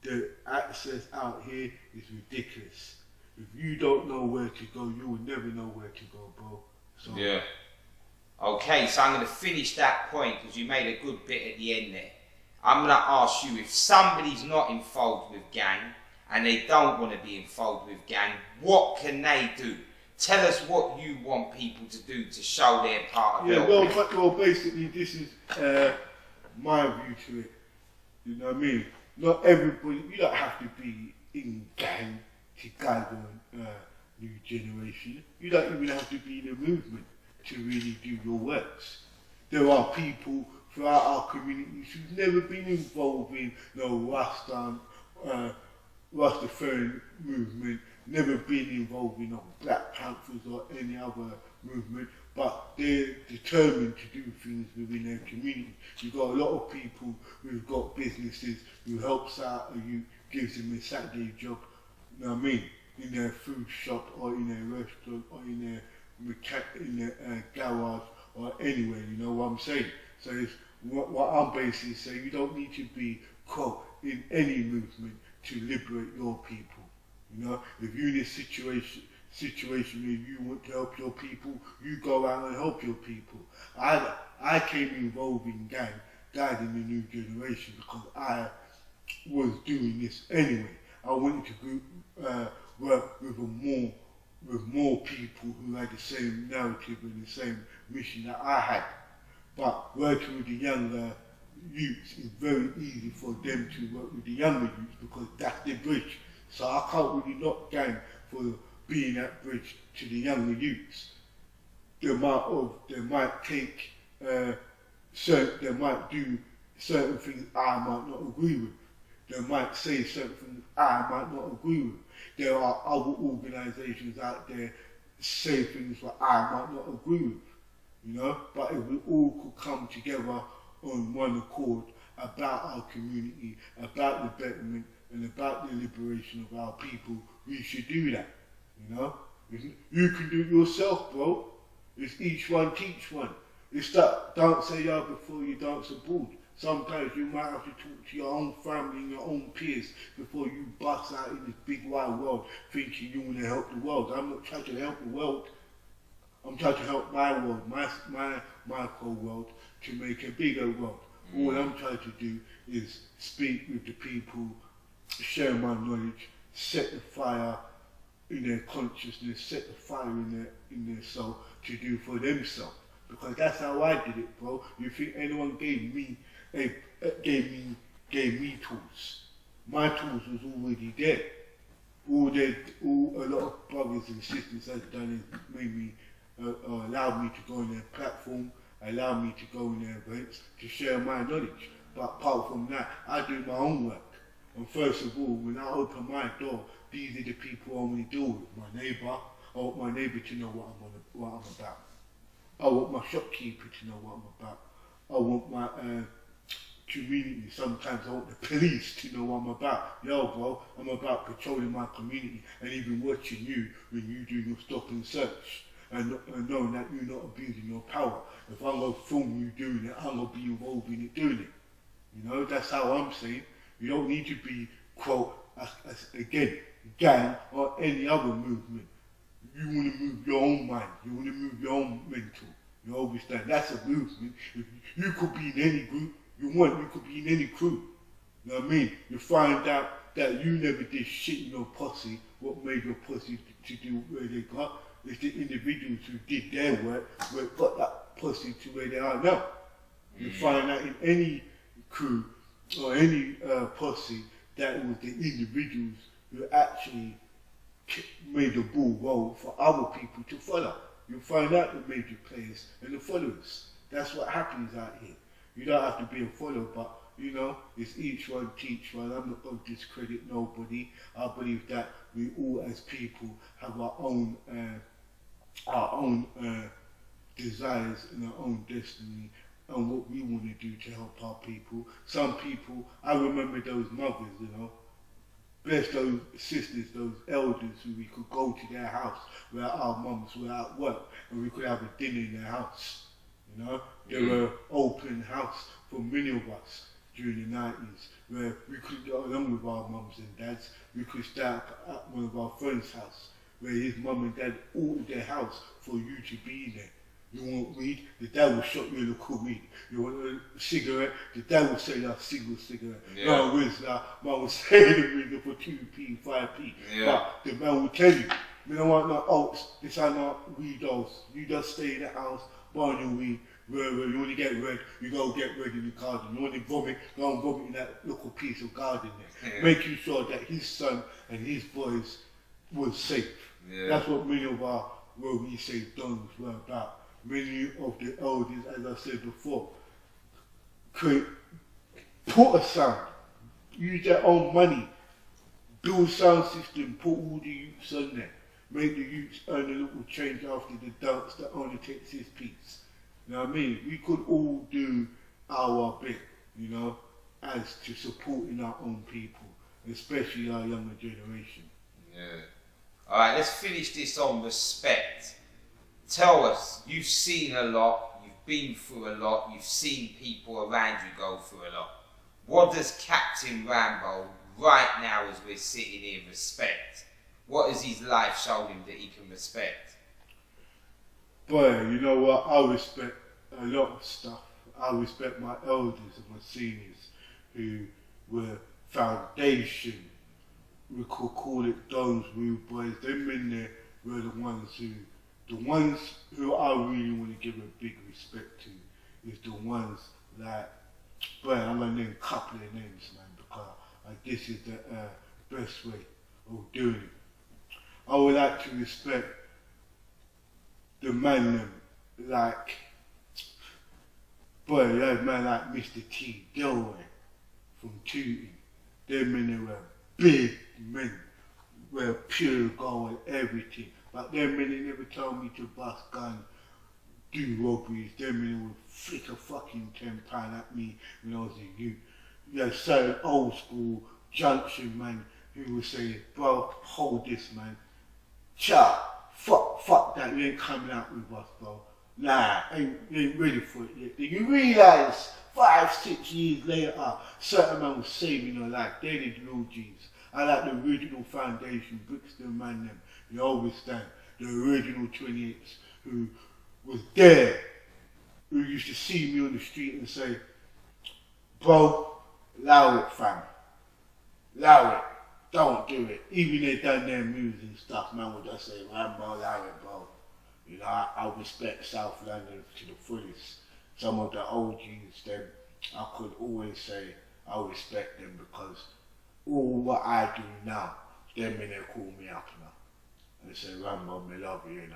the access out here is ridiculous. If you don't know where to go, you will never know where to go, bro. So, yeah. Okay, so I'm going to finish that point because you made a good bit at the end there. I'm going to ask you, if somebody's not involved with gang and they don't want to be involved with gang, what can they do? Tell us what you want people to do to show their part of it. Well, basically, this is my view to it. You know what I mean? Not everybody, you don't have to be in gang to gather a new generation. You don't even have to be in a movement to really do your works. There are people throughout our communities who've never been involved in Rastafarian movement, never been involved in Black Panthers or any other movement, but they're determined to do things within their community. You've got a lot of people who've got businesses who helps out a youth, gives them a Saturday job, you know what I mean, in their food shop or in their restaurant or in their garage or anywhere, you know what I'm saying? So it's what I'm basically saying, you don't need to be caught in any movement to liberate your people. You know, if you're in a situation where you want to help your people, you go out and help your people. I came involved in guiding the new generation because I was doing this anyway. I wanted to work with more people who had the same narrative and the same mission that I had. But working with the younger youths is very easy for them to work with the younger youths because that's their bridge. So I can't really knock gang for being that bridge to the younger youths. They might do certain things I might not agree with. They might say certain things I might not agree with. There are other organisations out there say things that I might not agree with. You know, but if we all could come together on one accord about our community, about the betterment and about the liberation of our people, we should do that. You know, you can do it yourself, bro. It's each one teach one. It's that dance a yard before you dance abroad. Sometimes you might have to talk to your own family and your own peers before you bust out in this big wide world thinking you want to help the world. I'm not trying to help the world. I'm trying to help my world, my micro world, to make a bigger world. All I'm trying to do is speak with the people, share my knowledge, set the fire in their consciousness, set the fire in their soul to do for themselves. Because that's how I did it, bro. You think anyone gave me tools? My tools was already there. All a lot of brothers and sisters has done is made me allowed me to go on their platform, allowed me to go in their events, to share my knowledge. But apart from that, I do my own work. And first of all, when I open my door, these are the people I want to deal with. My neighbour, I want my neighbour to know what I'm about. I want my shopkeeper to know what I'm about. I want my community, sometimes I want the police to know what I'm about. Yo, bro, I'm about patrolling my community and even watching you when you do your stop and search. And knowing that you're not abusing your power. If I'm going to film you doing it, I'm going to be involved in it doing it. You know, that's how I'm saying. You don't need to be, quote, again, gang or any other movement. You want to move your own mind. You want to move your own mental. You understand? That's a movement. If you could be in any group you want. You could be in any crew. You know what I mean? You find out that you never did shit in your posse. What made your posse to do where they got? It's the individuals who did their work, who got that posse to where they are now. You find out in any crew or any posse that it was the individuals who actually made the ball roll for other people to follow. You find out the major players and the followers. That's what happens out here. You don't have to be a follower, but you know, it's each one teach one. I'm not going to discredit nobody. I believe that we all as people have our own desires and our own destiny and what we want to do to help our people. Some people, I remember those mothers, you know, bless those sisters, those elders who we could go to their house where our mums were at work and we could have a dinner in their house. You know, they were open house for many of us during the 90s where we could get along with our mums and dads. We could stay at one of our friends' house where his mum and dad ordered their house for you to be in there. You want weed? The dad will shot you a local weed. You want a cigarette? The dad will sell you a single cigarette. Yeah. No, mum will sell you the for 2p, 5p. Yeah. But the man will tell you, we don't want no oats, this are not weed dolls. You just stay in the house, burn your weed. You want to get red, you go get red in the garden. You want to vomit, go and vomit in that little piece of garden there. Yeah. Making sure that his son and his boys was safe. Yeah. That's what many of our, where we say dons were about. Many of the elders, as I said before, could put a sound, use their own money, build sound system, put all the youths on there, make the youths earn a little change after the dance that only takes his piece. You know what I mean? We could all do our bit, you know, as to supporting our own people, especially our younger generation. Yeah. Alright, let's finish this on respect. Tell us, you've seen a lot, you've been through a lot, you've seen people around you go through a lot. What does Captain Rambo, right now as we're sitting here, respect? What has his life shown him that he can respect? Boy, you know what? I respect a lot of stuff. I respect my elders and my seniors who were foundation. We could call it those rude boys. Them in there were the ones who I really want to give a big respect to is the ones that, boy, I'm going to name a couple of names, man, because this is the best way of doing it. I would like to respect the man them, like, boy, that man like Mr. T. Delway from Tooting. Them men were big men, were pure gold and everything. But them men, they never told me to bust gun, do robberies. Them men would flick a fucking £10 at me when I was a youth. You had certain old school junction man who would say, bro, hold this, man. Fuck that, you ain't coming out with us, bro. Nah, you ain't ready for it yet. Then you realise 5, 6 years later, certain man was saving your life. They did real G's. I like the original Foundation, Brixton man them. You always stand. The original 28s who was there, who used to see me on the street and say, bro, allow it, fam. Allow it. Don't do it. Even they done their moves and stuff, man would just say, Rambo, allow it, bro. You know, I respect South London to the fullest. Some of the OGs, them, I could always say I respect them because all what I do now, them men they call me up now. And they say, Rambo, me love you, you know.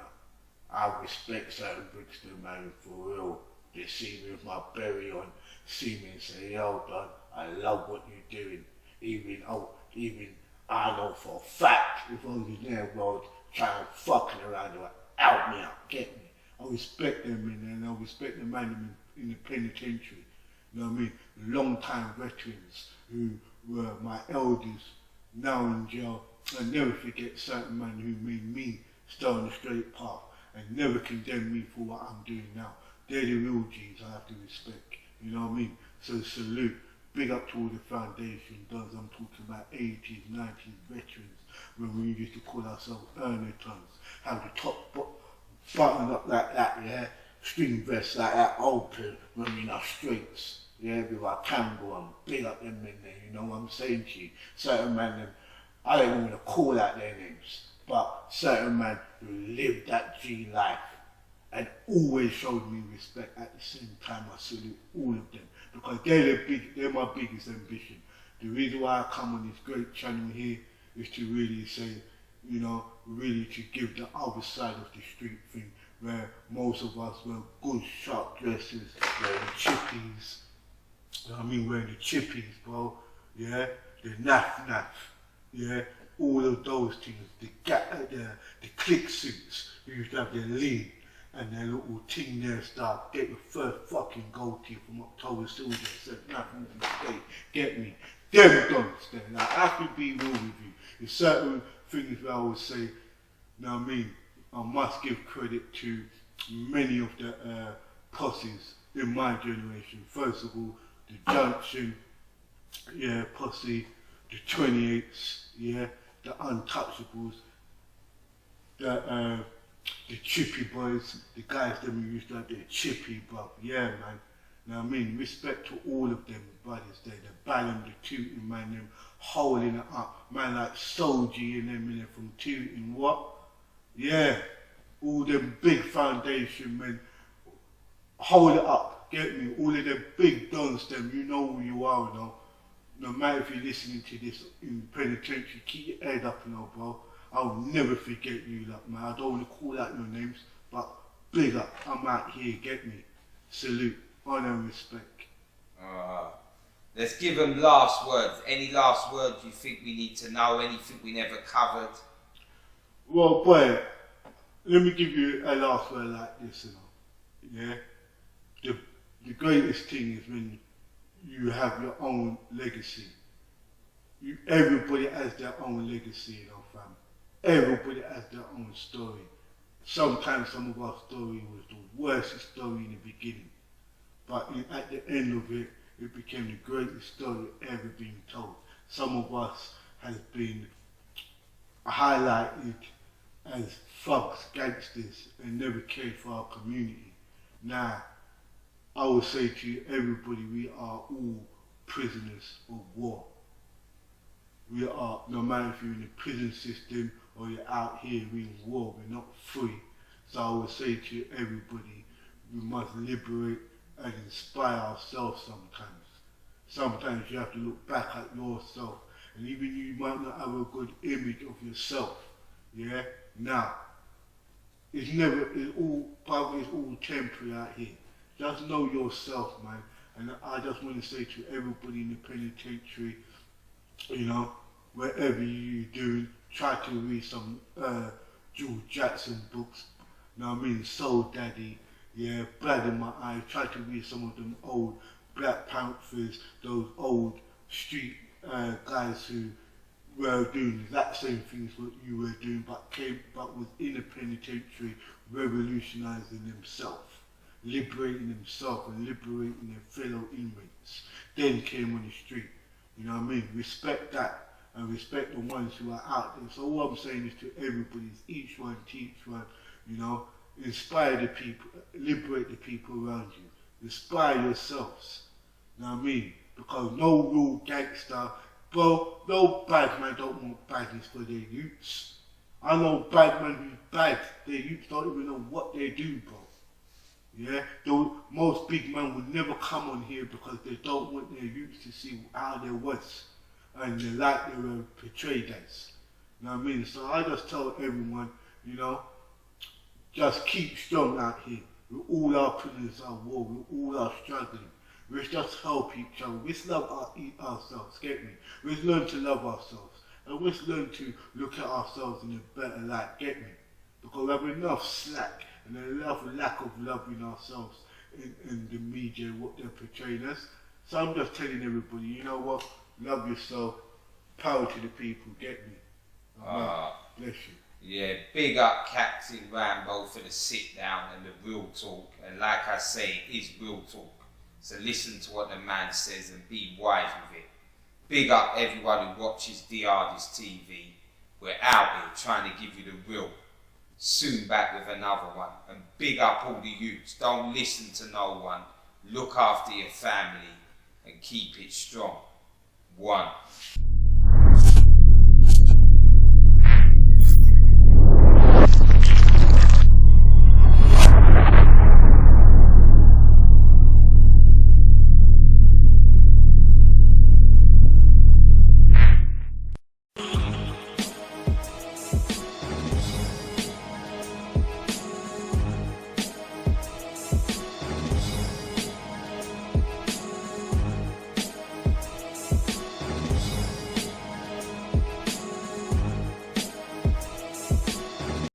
I respect certain Brixton man for real. They see me with my berry on, see me and say, yo, Don, I love what you're doing. Even I know for a fact if I was in their world trying to fucking around, they would out me out, get me. I respect them men and I respect the man in the penitentiary. You know what I mean? Long time veterans who were my elders now in jail. I never forget certain men who made me stay on the straight path and never condemn me for what I'm doing now. They're the real G's I have to respect. You know what I mean? So salute. Big up to all the foundation does. I'm talking about 80s, 90s veterans. when we used to call ourselves earner tons, have the top button up like that, yeah, string vest like that open when we're in our streets, yeah, with our Campbell and big up them in there, you know what I'm saying to you? Certain man, them, I don't even want to call out their names, but certain man who lived that G life and always showed me respect. At the same time, I salute all of them because they're my biggest ambition. The reason why I come on this great channel here is to really say, you know, really to give the other side of the street thing where most of us wear good sharp dresses, wearing chippies, you know what I mean, wearing the chippies, bro, yeah, the naff, yeah, all of those things, the click suits, we used to have their lead and their little ting there start, get your first fucking goatee from October Silver, said nothing to stay, get me. Them dons there, like I have to be real with you. There's certain things that I would say, you know what I mean, I must give credit to many of the posses in my generation. First of all, the Junction, yeah, posse, the 28s, yeah, the Untouchables, the Chippy boys, the guys that we used to have their Chippy, but yeah, man. Now I mean, respect to all of them brothers there, the Ballon, the Tooting, man, them holding it up, man like Soji and them in there from Tooting, what? Yeah, all them big foundation men, hold it up, get me, all of them big dons, them, you know who you are, you know. No matter if you're listening to this in penitentiary, keep your head up, you know, bro. I'll never forget you, like, man. I don't want to call out your names, but big up, I'm out here, get me. Salute, honor and respect. Let's give them last words. Any last words you think we need to know? Anything we never covered? Well, boy, let me give you a last word like this, you know. Yeah? The greatest thing is when you have your own legacy. Everybody has their own legacy, you know, fam. Everybody has their own story. Sometimes some of our story was the worst story in the beginning, but at the end of it, it became the greatest story ever being told. Some of us has been highlighted as thugs, gangsters, and never cared for our community. Now, I will say to everybody, we are all prisoners of war. We are, no matter if you're in the prison system or you're out here, we're in war, we're not free. So I will say to everybody, we must liberate and inspire ourselves sometimes. Sometimes you have to look back at yourself, and even you might not have a good image of yourself, yeah? Now, it's all temporary out here. Just know yourself, man. And I just want to say to everybody in the penitentiary, you know, wherever you're doing, try to read some George Jackson books. You know what I mean? Soul Daddy, yeah, Blood in My Eyes. Try to read some of them old Black Panthers, those old street guys who were doing the exact same things what you were doing, but was in a penitentiary, revolutionizing themselves, liberating themselves and liberating their fellow inmates. Then came on the street. You know what I mean? Respect that and respect the ones who are out there. So all I'm saying is to everybody is each one teach one, you know, inspire the people, liberate the people around you. Inspire yourselves. You know what I mean? Because no real gangster, bro, no bad man don't want badness for their youths. I know bad man who's bad, their youths don't even know what they do, bro. Yeah, most big men would never come on here because they don't want their youths to see how they was and the light they were portrayed as. You know what I mean? So I just tell everyone, you know, just keep strong out here. We're all our prisoners of war, we're all are struggling. Let's just help each other. Let's love ourselves, get me? Let's learn to love ourselves. And let's learn to look at ourselves in a better light, get me? Because we have enough slack and enough lack of love in ourselves in the media, what they're portraying us. So I'm just telling everybody, you know what? Love yourself, power to the people, get me? Bless you. Yeah, big up Captain Rambo for the sit down and the real talk. And like I say, it is real talk. So listen to what the man says and be wise with it. Big up everyone who watches DARDEST TV. We're out. trying to give you the real. Soon back with another one. And big up all the youths. Don't listen to no one. Look after your family and keep it strong. 1.